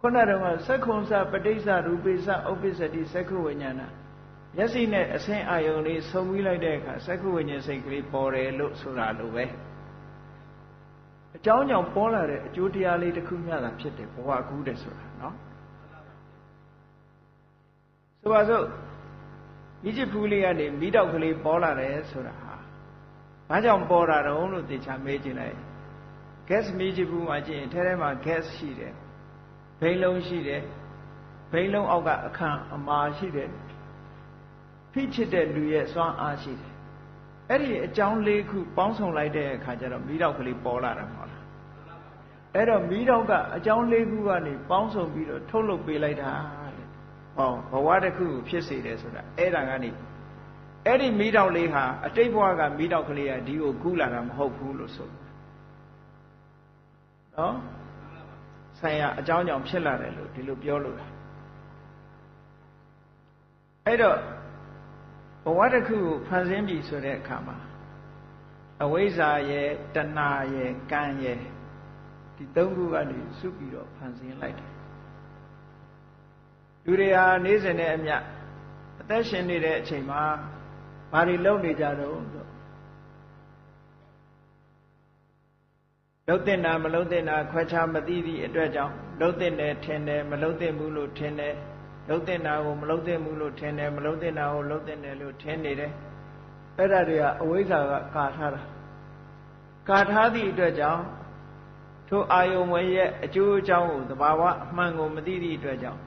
ခုနကတော့သက္ခုံစပဋိစ္စရူပိစဥပ္ပစ္စတိသက္ခုဝိညာဏမျက်စိနဲ့အဆင်းအာယုံလေးဆုံပြီးလိုက်တဲ့အခါသက္ခုဝိညာဉ်စိတ်ကလေးပေါ်တယ်လို့ဆိုတာလိုပဲအကြောင်းကြောင့်ပေါ်လာတဲ့အကျိုးတရားလေးတစ်ခုမျှသာဖြစ်တယ်ဘဝကူးတယ်ဆိုတာเนาะဆိုပါစို့မိချစ်ဖူးလေးကနေမိတောက်ကလေးပေါ်လာတယ်ဆိုတာဟာဘာကြောင့်ပေါ်လာတော့လို့သေချာမေးကြည့်လိုက် gas မိချစ်ဖူးမှာကြည့်ရင်ထဲထဲမှာ gas ရှိတယ်ဘိန်းလုံးရှိတယ်ဘိန်းလုံးအောက်ကအခန့်အမာရှိတယ်ဖိချစ်တဲ့လူရဲ့စွမ်းအားရှိတယ်အဲ့ဒီအကြောင်းလေးခုပေါင်းစုံလိုက်တဲ့အခါကျတော့မိတောက်ကလေးပေါ်လာတာမဟုတ်လားအဲ့တော့မိတောက်ကအကြောင်းလေးခုကနေပေါင်းစုံပြီးတော့ထုတ်လုပ်ပေးလိုက်တာတဲ့ဟောဘဝတစ်ခုကိုဖြစ်စေတယ်ဆိုတာအဲ့ဒါကနေအဲ့ဒီမိတောက်လေးဟာအတိတ်ဘဝကမိတောက်ကလေးကဒီကိုကူးလာတာမဟုတ်ဘူးလို့ဆိုနော်ဆိုင်ရာအကြောင်းကြောင့်ဖြစ်လာတယ်လို့ဒီလိုပြောလို့လားအဲ့တော့ဘဝတစ်ခုကိုဖန်ဆင်းပြီဆိုတဲ့အခါမှာအဝိဇ္ဇာရဲ့တဏှာရဲ့ကံရဲ့ဒီသုံးခုကနေစုပြီးတော့ဖန်ဆင်းလိုက်တယ်လူတွေဟာနေ့စဉ်နဲ့အမျှအသက်ရှင်နေတဲ့အချိန်မှာဘာတွေလုပ်နေကြတော့ဆိုလှုပ်တဲ့နာမလှုပ်တဲ့နာခွဲခြားမသိသည့်အတွက်ကြောင့်လှုပ်တဲ့နယ်ထင်တယ်မလှုပ်တဲ့ဘူးလို့ထင်တယ်လှုပ်တဲ့နာကိုမလှုပ်တဲ့ဘူးလို့ထင်တယ်မလှုပ်တဲ့နာကိုလှုပ်တဲ့နယ်လို့ထင်နေတယ်အဲ့ဒါတွေကအဝိဇ္ဇာကကာထားတာကာထားသည့်အတွက်ကြောင့်ထိုအာယုံဝဲရဲ့အကျိုးအကြောင်းကိုသဘာဝအမှန်ကိုမသိသည့်အတွက်ကြောင့်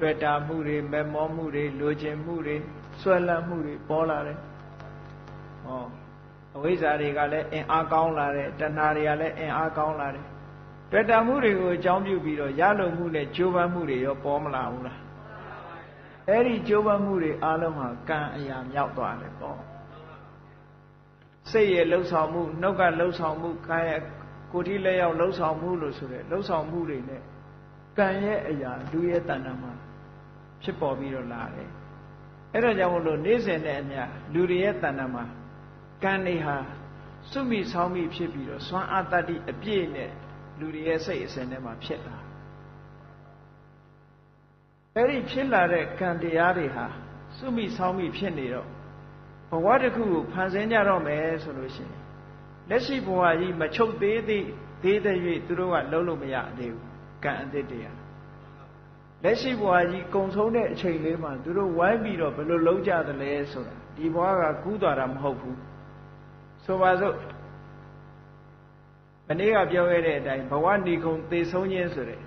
တွေ့တာမှုတွေမမောမှုတွေလိုချင်မှုတွေဆွဲလန်းမှုတွေပေါ်လာတယ်ဟောအဝိဇ္ဇာတွေကလည်းအင်အားကောင်းလာတယ်တဏှာတွေကလည်းအင်အားကောင်းလာတယ်တွေ့တာမှုတွေကိုအကြောင်းပြုပြီးတော့ရလုံမှုနဲ့ကြိုးပမ်းမှုတွေရောပေါ်မလာဘူးလားအဲ့ဒီကြိုးပမ်းမှုတွေအလုံးဟာကံအရာမြောက်သွားတယ်ပေါ့စိတ်ရဲ့လှုပ်ဆောင်မှုနှုတ်ကလှုပ်ဆောင်မှုကာယ ကိုတိလက်ရောက်လှုပ်ဆောင်မှုလို့ဆိုတဲ့လှုပ်ဆောင်မှုတွေနဲ့ကံရဲ့အရာလူရဲ့တဏ္ဍာမှာဖြစ်ပေါ်ပြီးတော့လာတယ်အဲ့ဒါကြောင့်မလို့နေ့စဉ်နဲ့အမျှလူတွေရဲ့တဏ္ဍာမှာကံတွေဟာစွမိဆောင်းမိဖြစ်ပြီးတော့စွမ်းအားတတ္တိအပြည့်နဲ့လူတွေရဲ့စိတ်အစဉ်ထဲမှာဖြစ်လာအဲ့ဒီဖြစ်လာတဲ့ကံတရားတွေဟာစွမိဆောင်းမိဖြစ်နေတော့ဘဝတစ်ခုကိုဖန်ဆင်းကြတော့မယ်ဆိုလို့ရှိရင်လက်ရှိဘဝကြီးမချုပ်သေးတဲ့၍သူတို့ကလုံးလို့မရသေးဘူးကံအသစ်တရားလက်ရှိဘဝကြီးကုံဆုံးတဲ့အချိန်လေးမှာသူတို့ဝိုင်းပြီးတော့ဘယ်လိုလုံးကြသလဲဆိုတာဒီဘဝကကူးသွားတာမဟုတ်ဘူးဆိုပါစို့မနေ့ကပြောခဲ့တဲ့အတိုင်းဘဝနေကုန်သေဆုံးခြင်းဆိုတဲ့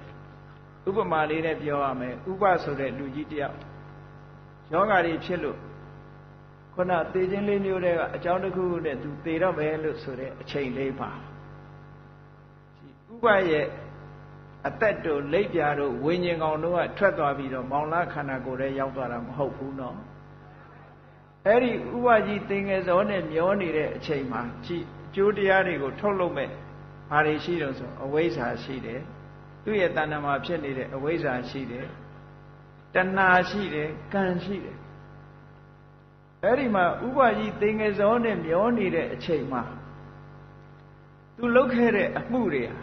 ဥပမာလေးနဲ့ပြောရမယ်ဥပဆိုတဲ့လူကြီးတယောက်ယောဂါတွေဖြစ်လို့ခုနသေခြင်းလေးမျိုးတွေကအကြောင်းတစ်ခုခုနဲ့သူသေတော့မယ်လို့ဆိုတဲ့အချိန်လေးပါဥပရဲ့အသက်တို့လိပ်ပြာတို့ဝိညာဉ်ကောင်တို့ကထွက်သွားပြီးတော့မောင်လာခန္ဓာကိုယ်ထဲရောက်သွားတာမဟုတ်ဘူးနော်အဲ့ဒီဥပကြီးသင်္ကေဇောနဲ့မျောနေတဲ့အချိန်မှာကြည်အကျိုးတရားတွေကိုထုတ်လုပ်မဲ့ဘာတွေရှိတော့ဆိုအဝိဇ္ဇာရှိတယ်သူ့ရဲ့တဏ္ဍာမှာဖြစ်နေတဲ့အဝိဇ္ဇာရှိတယ်တဏှာရှိတယ်ကံရှိတယ်အဲ့ဒီမှာဥပကြီးသင်္ကေဇောနဲ့မျောနေတဲ့အချိန်မှာသူလုပ်ခဲ့တဲ့အမှုတွေဟာ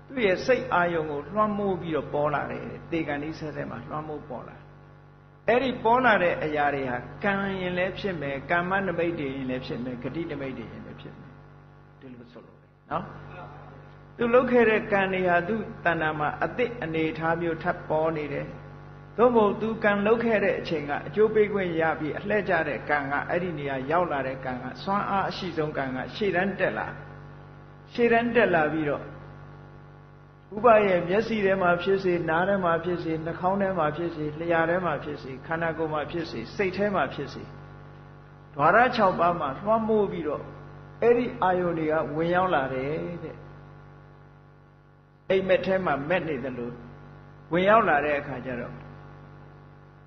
သူ့ရဲ့စိတ်အာယုံကိုလွှမ်းမိုးပြီးတော့ပေါ်လာတယ်တေကံဤဆက်ဆက်မှာလွှမ်းမိုးပေါ်လာအဲ့ဒီပေါ်လာတဲ့အရာတွေဟာကံရင်လည်းဖြစ်မယ်ကမ္မနမိတ်တွေရင်လည်းဖြစ်မယ်ဂတိနမိတ်တွေရင်လည်းဖြစ်မယ်ဒီလိုဆိုလို့နော်သူလုပ်ခဲ့တဲ့ကံတွေဟာသူ့တဏ္ဍာမှာအသစ်အနေထားမျိုးထပ်ပေါ်နေတယ်သို့မဟုတ်သူကံလုပ်ခဲ့တဲ့အချိန်ကအကျိုးပေးခွင့်ရပြီးအလှည့်ကျတဲ့ကံကအဲ့ဒီနေရာရောက်လာတဲ့ကံကစွမ်းအားအရှိဆုံးကံကရှေ့တန်းတက်လာပြီးတော့ဥပရဲ့မျက်စိထဲမှာဖြစ်စေနားထဲမှာဖြစ်စေနှာခေါင်းထဲမှာဖြစ်စေလျှာထဲမှာဖြစ်စေခန္ဓာကိုယ်မှာဖြစ်စေစိတ်ထဲမှာဖြစ်စေဓဝရ6ပါးမှာလွှမ်းမိုးပြီးတော့အဲ့ဒီအာယုန်တွေကဝင်ရောက်လာတယ်တဲ့အိမ်မက်ထဲမှာမက်နေတယ်လို့ဝင်ရောက်လာတဲ့အခါကျတော့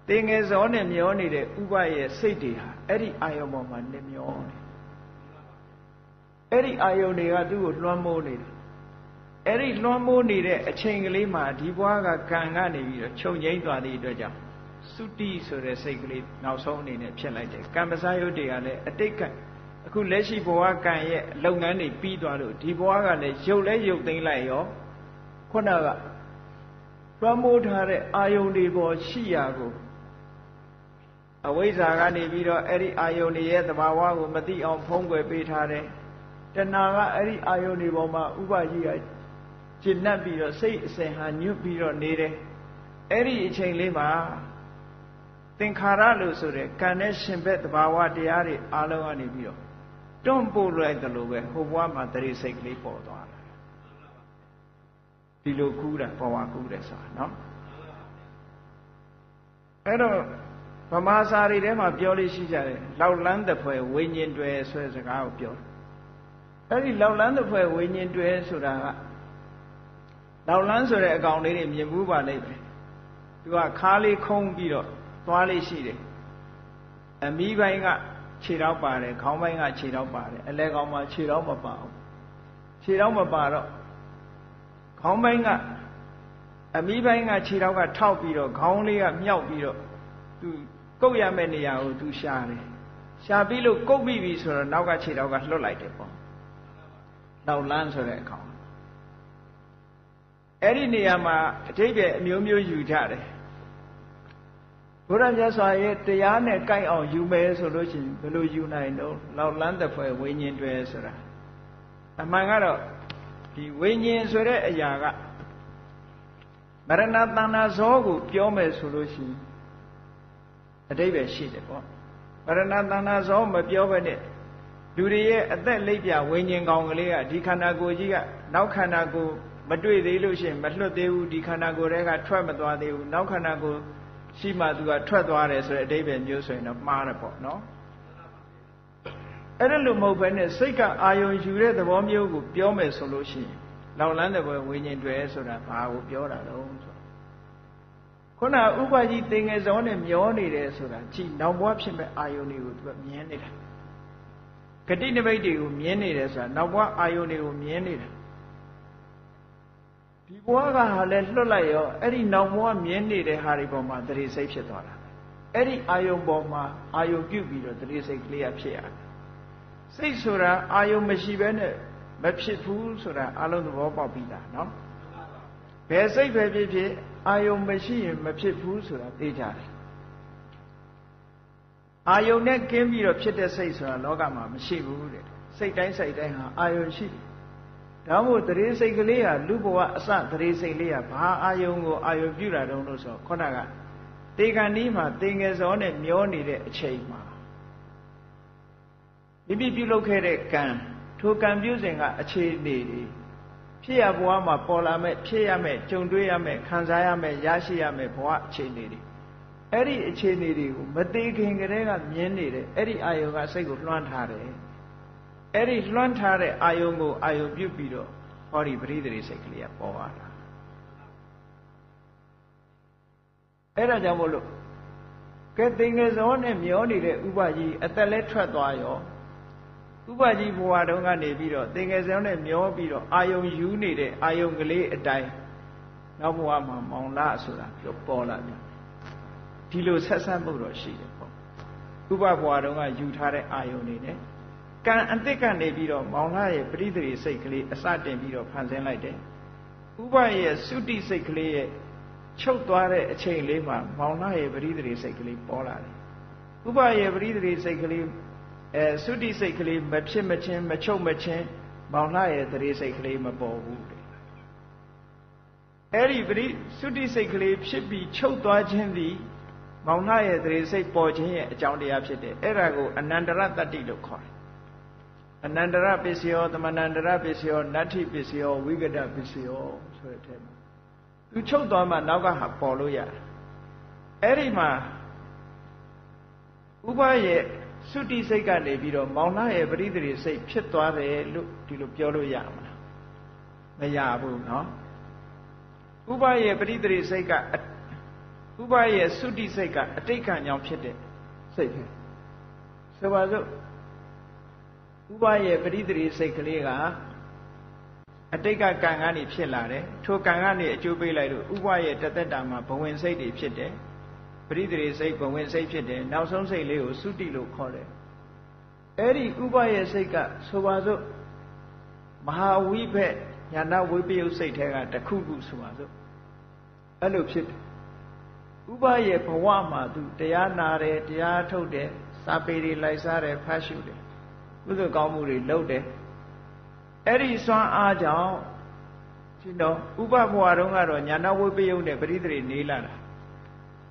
သင်္ကေဇောနဲ့မျောနေတဲ့ဥပရဲ့စိတ်တွေဟာအဲ့ဒီအာယုန်ပေါ်မှာနေမျောတယ်အဲ့ဒီအာယုန်တွေကသူ့ကိုလွှမ်းမိုးနေတယ်အဲ့ဒီလွှမ်းမိုးနေတဲ့အချိန်ကလေးမှာဒီဘွားကကံကနေပြီးတော့ချုပ်ငိမ့်သွားတဲ့အတွက်ကြောင့်သုတိဆိုတဲ့စိတ်ကလေးနောက်ဆုံးအနေနဲ့ဖြစ်လိုက်တယ်ကံပစာယုတ်တွေကလည်းအတိတ်ကအခုလက်ရှိဘဝကံရဲ့လုပ်ငန်းတွေပြီးသွားလို့ဒီဘဝကလည်းရုပ်လဲရုပ်သိမ်းလိုက်ရောခုနကလွှမ်းမိုးထားတဲ့အာယုန်တွေပေါ်ရှိရာကိုအဝိဇ္ဇာကနေပြီးတော့အဲ့ဒီအာယုန်တွေရဲ့သဘာဝကိုမသိအောင်ဖုံးကွယ်ပေးထားတယ်တဏှာကအဲ့ဒီအာယုန်တွေပေါ်မှာဥပကြီးကကျင့်နှက်ပြီးတော့စိတ်အစဉ်ဟာညွတ်ပြီးတော့နေတယ်အဲ့ဒီအချိန်လေးမှာသင်္ခါရလို့ဆိုတဲ့ကံနဲ့ရှင်ဘက်သဘာဝတရားတွေအားလုံးကနေပြီးတော့တွန့်ပို့လိုက်တယ်လို့ပဲဟိုဘဝမှာတရိစိတ်ကလေးပေါ်သွားတာဒီလိုကူးတာပေါ်ဝါကူးတယ်ဆိုတာနော်အဲ့တော့ဗမာစာရီထဲမှာပြောလို့ရှိကြတယ်လောက်လန်းတဲ့ဖွဲ့ဝိညာဉ်တွေဆွဲစကားကိုပြောအဲ့ဒီလောက်လန်းတဲ့ဖွဲ့ဝိညာဉ်တွေဆိုတာကလောက်လန်းဆိုတဲ့အကောင်လေးတွေမြင်ဘူးပါလိမ့်မယ်သူကခါးလေးခုံးပြီးတော့သွားလေးရှိတယ်အမီးပိုင်းကခြေထောက်ပါတယ်ခေါင်းပိုင်းကခြေထောက်ပါတယ်အလဲကောင်မှာခြေထောက်မပါဘူးခြေထောက်မပါတော့ခေါင်းပိုင်းကအမီးပိုင်းကခြေထောက်ကထောက်ပြီးတော့ခေါင်းလေးကမြောက်ပြီးတော့သူကုတ်ရမယ့်နေရာကိုသူရှာတယ်ရှာပြီးလို့ကုတ်ပြီးပြီဆိုတော့နောက်ကခြေထောက်ကလွတ်လိုက်တယ်ပေါ့လောက်လန်းဆိုတဲ့အကောင်အဲ့ဒီနေရာမှာအဓိပ္ပာယ်အမျိုးမျိုးယူကြတယ်ဘုရားမြတ်စွာရဲ့တရားနဲ့ကိုက်အောင်ယူမယ်ဆိုလို့ရှိရင်ဘယ်လိုယူနိုင်တော့လောက်လန်းတဲ့ဖွဲ့ဝိညာဉ်တွေဆိုတာအမှန်ကတော့ဒီဝိညာဉ်ဆိုတဲ့အရာကမရဏတဏ္ဍာဇောကိုပြောမယ်ဆိုလို့ရှိရင်အဓိပ္ပာယ်ရှိတယ်ပေါ့မရဏတဏ္ဍာဇောမပြောဘဲနဲ့လူတွေရဲ့အသက်လိပ်ပြဝိညာဉ်ကောင်ကလေးကဒီခန္ဓာကိုယ်ကြီးကနောက်ခန္ဓာကိုယ်မတွေ့သေးလို့ရှိရင်မလွတ်သေးဘူးဒီခန္ဓာကိုယ်တွေကထွက်မသွားသေးဘူးနောက်ခန္ဓာကိုယ်ရှိမှသူကထွက်သွားတယ်ဆိုတဲ့အဓိပ္ပာယ်မျိုးဆိုရင်တော့မှားတယ်ပေါ့နော်အဲ့ဒါလိုမဟုတ်ဘဲနဲ့စိတ်ကအာယုံယူတဲ့သဘောမျိုးကိုပြောမယ်ဆိုလို့ရှိရင်လောက်လန်းတဲ့ဘဝဝိညာဉ်တွေဆိုတာဘာကိုပြောတာလဲဆိုခုနဥပကြီးသင်္ကေဇောနဲ့မျောနေတယ်ဆိုတာကြည်နောက်ဘဝဖြစ်မဲ့အာယုံတွေကိုသူကမြင်နေတာဂတိနိမိတ်တွေကိုမြင်နေတယ်ဆိုတာနောက်ဘဝအာယုံတွေကိုမြင်နေတာ ဒီဘဝကဟာလဲလွတ်လိုက်ရောအဲ့ဒီနောက်ဘဝမြင်နေတဲ့ဟာတွေပေါ်မှာတရေစိတ်ဖြစ်သွားတာအဲ့ဒီအာယုံပေါ်မှာအာယုံပြုတ်ပြီးတော့တရေစိတ်ကလေးကဖြစ်ရတယ်စိတ်ဆိုတာအာယုံမရှိဘဲနဲ့မဖြစ်ဘူးဆိုတာအလုံးသဘောပေါက်ပြီးသားနော်ဘယ်စိတ်ပဲဖြစ်ဖြစ်အာယုံမရှိရင်မဖြစ်ဘူးဆိုတာသိကြတယ်အာယုံနဲ့ကင်းပြီးတော့ဖြစ်တဲ့စိတ်ဆိုတာလောကမှာမရှိဘူးတဲ့စိတ်တိုင်းစိတ်တိုင်းဟာအာယုံရှိတယ်ဒါမို့တရေစိတ်ကလေးဟာလူဘဝအစတရေစိတ်လေးဟာဘာအာယုံကိုအာယုံပြုတာတုံးလို့ဆိုခေါဏကတေကံဒီမှာတေငယ်စောနဲ့မျောနေတဲ့အချိန်မှာမိမိပြုလုပ်ခဲ့တဲ့ကံထိုကံပြုစဉ်ကအခြေအနေတွေဖြစ်ရဘဝမှာပေါ်လာမဲ့ဖြစ်ရမဲ့ကြုံတွေ့ရမဲ့ခံစားရမဲ့ရရှိရမဲ့ဘဝအခြေအနေတွေအဲ့ဒီအခြေအနေတွေကိုမသေးခင်ကတည်းကမြင်နေတယ်အဲ့ဒီအာယုံကစိတ်ကိုလွှမ်းထားတယ်အဲ့ဒီလွှမ်းထားတဲ့အာယုံကိုအာယုံပြုတ်ပြီးတော့ဟောဒီပရိသေရိစိတ်ကလေးကပေါ်လာတာအဲ့ဒါကြောင့်မို့လို့ကဲသင်္ကေဇောနဲ့မျောနေတဲ့ဥပကြီးအသက်လဲထွက်သွားရောဥပကြီးဘဝတုန်းကနေပြီးတော့သင်္ကေဇောနဲ့မျောပြီးတော့အာယုံယူနေတဲ့အာယုံကလေးအတိုင်းနောက်ဘဝမှာမောင်လာဆိုတာပြောပေါ်လာပြန်ဒီလိုဆက်ဆက်မှုတော့ရှိတယ်ပေါ့ဥပဘဝတုန်းကယူထားတဲ့အာယုံတွေနဲ့ကံအတိတ်ကနေပြီးတော့မောင်လာရဲ့ပရိသေရိစိတ်ကလေးအစတင်ပြီးတော့ဖန်ဆင်းလိုက်တယ်ဥပရဲ့သုတိစိတ်ကလေးရဲ့ချုပ်သွားတဲ့အချိန်လေးမှာမောင်လာရဲ့ပရိသေရိစိတ်ကလေးပေါ်လာတယ်ဥပရဲ့ပရိသေရိစိတ်ကလေးသုတိစိတ်ကလေးမဖြစ်မချင်းမချုပ်မချင်းမောင်လာရဲ့သရေစိတ်ကလေးမပေါ်ဘူးတဲ့အဲ့ဒီပရိသုတိစိတ်ကလေးဖြစ်ပြီးချုပ်သွားခြင်းသည်မောင်လာရဲ့သရေစိတ်ပေါ်ခြင်းရဲ့အကြောင်းတရားဖြစ်တယ်အဲ့ဒါကိုအနန္တရတတ္တိလို့ခေါ်တယ်အနန္တရပစ္စယောသမဏန္တရပစ္စယောနတ္ထိပစ္စယောဝိကတပစ္စယောဆိုတဲ့အထက်မှာသူချုပ်သွားမှနောက်ကဟာပေါ်လို့ရတယ်အဲ့ဒီမှာဥပရဲ့သုတိစိတ်ကနေပြီးတော့မောင်နှရဲ့ပရိသေရိစိတ်ဖြစ်သွားတယ်လို့ဒီလိုပြောလို့ရမလားမရဘူးเนาะဥပရဲ့ပရိသေရိစိတ်ကဥပရဲ့သုတိစိတ်ကအတိတ်ကံကြောင့်ဖြစ်တဲ့စိတ်ပဲဆိုပါစို့ဥပရဲ့ပရိသေရိစိတ်ကလေးကအတိတ်ကကံကနေဖြစ်လာတယ်ထိုကံကနေအကျိုးပေးလိုက်လို့ဥပရဲ့တသက်တာမှာဘဝင်စိတ်တွေဖြစ်တယ်ပရိသေရိစိတ်ဘဝင်စိတ်ဖြစ်တယ်နောက်ဆုံးစိတ်လေးကိုသုတိလို့ခေါ်တယ်အဲ့ဒီဥပရဲ့စိတ်ကဆိုပါစို့မဟာဝိဘက်ညာနာဝိပယုတ်စိတ်ထဲကတစ်ခုခုဆိုပါစို့အဲ့လိုဖြစ်တယ်ဥပရဲ့ဘဝမှာသူတရားနာတယ်တရားထုတ်တယ်စာပေတွေလိုက်စားတယ်ဖတ်ရှုတယ်ကုသိုလ်ကောင်းမှုတွေလုပ်တယ်အဲ့ဒီစွမ်းအားကြောင့်ရှင်တော်ဥပဘဝတုန်းကတော့ညာနာဝိပယုတ်နဲ့ပရိသေရိနေလာတာ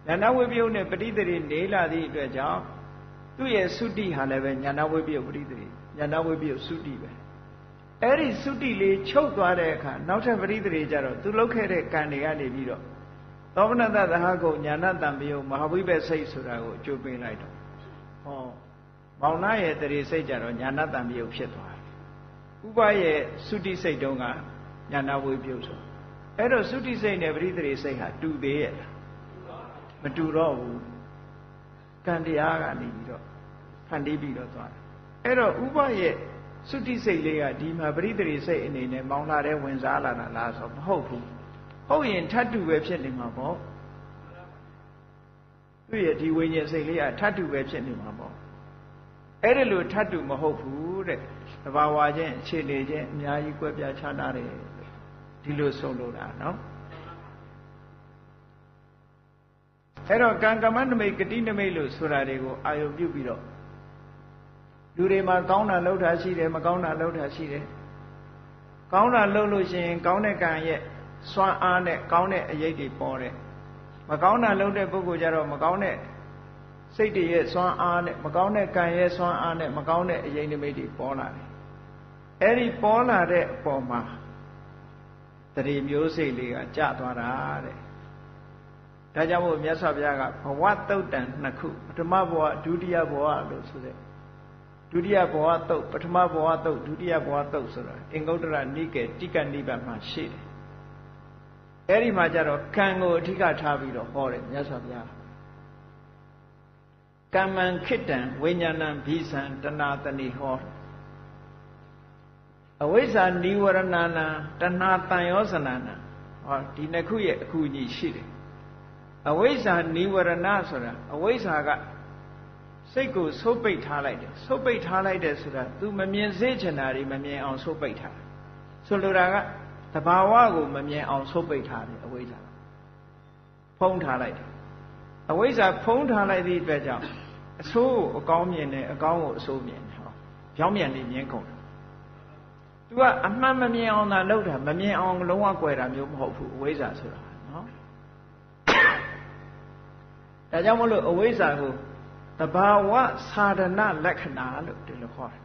ညာနာဝိပယုတ်နဲ့ပရိသေရိနေလာသည့်အတွက်ကြောင့်သူ့ရဲ့သုတိဟာလည်းပဲညာနာဝိပယုတ်ပရိသေရိညာနာဝိပယုတ်သုတိပဲအဲ့ဒီသုတိလေးချုပ်သွားတဲ့အခါနောက်ထပ်ပရိသေရိကြတော့သူလုပ်ခဲ့တဲ့ကံတွေကနေပြီးတော့သောမနတသဟကုညာနာတံပယုတ်မဟာဝိဘက်စိတ်ဆိုတာကိုအကျိုးပေးလိုက်တော့ဟောမောင်နှရဲ့တရေစိတ်ကြတော့ညာနာတံပယုတ်ဖြစ်သွားတယ်ဥပရဲ့သုတိစိတ်တုံးကညာနာဝိပယုတ်ဆိုအဲ့တော့သုတိစိတ်နဲ့ပရိသေရိစိတ်ဟာတူသေးရဲ့မတူတော့ဘူးကံတရားကနေပြီးတော့ဖန်တီးပြီးတော့သွားတယ်အဲ့တော့ဥပရဲ့သုတိစိတ်လေးကဒီမှာပရိသေရိစိတ်အနေနဲ့မောင်လာတဲ့ဝင်စားလာတာလားဆိုမဟုတ်ဘူးဟုတ်ရင်ထပ်တူပဲဖြစ်နေမှာပေါ့သူ့ရဲ့ဒီဝိညာဉ်စိတ်လေးကထပ်တူပဲဖြစ်နေမှာပေါ့အဲ့ဒါလို့ထပ်တူမဟုတ်ဘူးတဲ့သဘာဝချင်းအခြေအနေချင်းအများကြီးကွဲပြားခြားနားတယ်ဒီလိုဆုံးလို့တာနော်အဲ့တော့ကံကမ္မနမိတ်ဂတိနမိတ်လို့ဆိုတာတွေကိုအာယုပြုပြီးတော့လူတွေမှာကောင်းတာလုပ်တာရှိတယ်မကောင်းတာလုပ်တာရှိတယ်ကောင်းတာလုပ်လို့ရှိရင်ကောင်းတဲ့ကံရဲ့စွမ်းအားနဲ့ကောင်းတဲ့အရေးတွေပေါ်တယ်မကောင်းတာလုပ်တဲ့ပုဂ္ဂိုလ်ကြတော့မကောင်းတဲ့စိတ်တွေရဲ့စွမ်းအားနဲ့မကောင်းတဲ့ကံရဲ့စွမ်းအားနဲ့မကောင်းတဲ့အရေးနမိတ်တွေပေါ်လာတယ်အဲ့ဒီပေါ်လာတဲ့အပေါ်မှာတရေမျိုးစိတ်လေးကကျသွားတာတဲ့ဒါကြောင့်မို့မြတ်စွာဘုရားကဘဝတုတ်တန်နှစ်ခုပထမဘဝဒုတိယဘဝလို့ဆိုတဲ့ဒုတိယဘဝတုတ်ပထမဘဝတုတ်ဒုတိယဘဝတုတ်ဆိုတာအင်္ဂုတ္တရနိကေတိကနိဗ္ဗာန်မှာရှိတယ်အဲ့ဒီမှာကျတော့ကံကိုအဓိကထားပြီးတော့ဟောတယ်မြတ်စွာဘုရားကမ္မံခိတံဝိညာဏံဘိသံတဏတဏိဟောအဝိဇ္ဇာနိဝရဏနာတဏတန်ယောဇနာနာ ဒီနှစ်ခုရဲ့အကူအညီရှိတယ်အဝိဇ္ဇာနိဝရဏဆိုတာအဝိဇ္ဇာကစိတ်ကိုဆုပ်ပိတ်ထားလိုက်တယ်ဆုပ်ပိတ်ထားလိုက်တယ်ဆိုတာ तू မမြင်စေချင်တာတွေမမြင်အောင်ဆုပ်ပိတ်ထားတယ်ဆိုလိုတာကသဘာဝကိုမမြင်အောင်ဆုပ်ပိတ်ထားတယ်အဝိဇ္ဇာဖုံးထားလိုက်တယ်အဝိဇ္ဇာဖုံးထားလိုက်သည့်အတွက်ကြောင့်အဆိုးကိုအကောင်းမြင်တယ်အကောင်းကိုအဆိုးမြင်တယ်ဟောကြောင်းမြန်နေမြင်ကုန်တယ် तू ကအမှန်မမြင်အောင်သာလုပ်တာမမြင်အောင်လုံးဝကွယ်တာမျိုးမဟုတ်ဘူးအဝိဇ္ဇာဆိုတာနော်ဒါကြောင့်မလို့အဝိဇ္ဇာကိုတဘာဝသာရဏလက္ခဏာလို့ဒီလိုခေါ်တယ်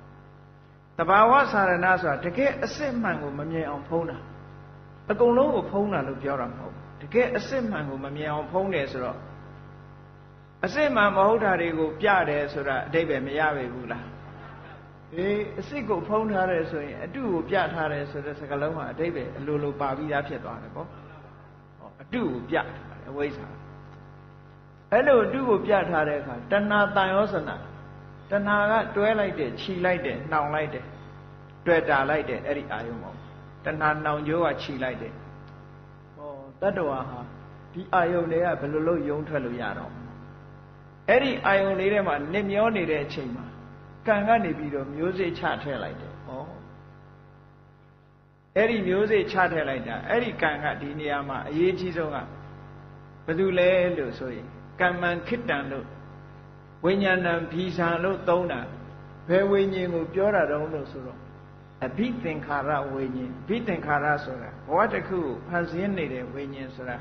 တဘာဝသာရဏဆိုတာတကယ်အစစ်မှန်ကိုမမြင်အောင်ဖုံးတာအကုန်လုံးကိုဖုံးတာလို့ပြောတာမဟုတ်ဘူးတကယ်အစစ်မှန်ကိုမမြင်အောင်ဖုံးတယ်ဆိုတော့အစစ်မှန်မဟုတ်တာတွေကိုပြတယ်ဆိုတာအဓိပ္ပာယ်မရပေဘူးလားအစစ်ကိုဖုံးထားတယ်ဆိုရင်အတုကိုပြထားတယ်ဆိုတဲ့စကားလုံးဟာအဓိပ္ပာယ်အလိုလိုပါပြီးသားဖြစ်သွားတယ်ပေါ့အတုကိုပြထားတယ်အဝိဇ္ဇာအဲ့လိုအတုကိုပြထားတဲ့အခါတဏှာတန်ရောစနာတဏှာကတွဲလိုက်တယ်ခြီလိုက်တယ်နှောင်လိုက်တယ်တွေ့တာလိုက်တယ်အဲ့ဒီအာယုံပေါ့တဏှာနှောင်ကြိုးကခြီလိုက်တယ်တတ္တဝါဟာဒီအာယုံတွေကဘယ်လိုလုပ်ယုံထွက်လို့ရတော့အဲ့ဒီအာယုံလေးထဲမှာနစ်မျောနေတဲ့အချိန်မှာကံကနေပြီးတော့မျိုးစေ့ချထည့်လိုက်တယ်အဲ့ဒီမျိုးစေ့ချထည့်လိုက်တာအဲ့ဒီကံကဒီနေရာမှာအရေးကြီးဆုံးကဘယ်သူလဲလို့ဆိုရင်ကမ္မံခိတ္တံလို့ဝိညာဏံဘီဇံလို့သုံးတာဘယ်ဝိညာဉ်ကိုပြောတာတုံးလို့ဆိုတော့အဘိသင်္ခါရဝိညာဉ်အဘိသင်္ခါရဆိုတာဘဝတစ်ခုကိုဖန်ဆင်းနေတဲ့ဝိညာဉ်ဆိုတာ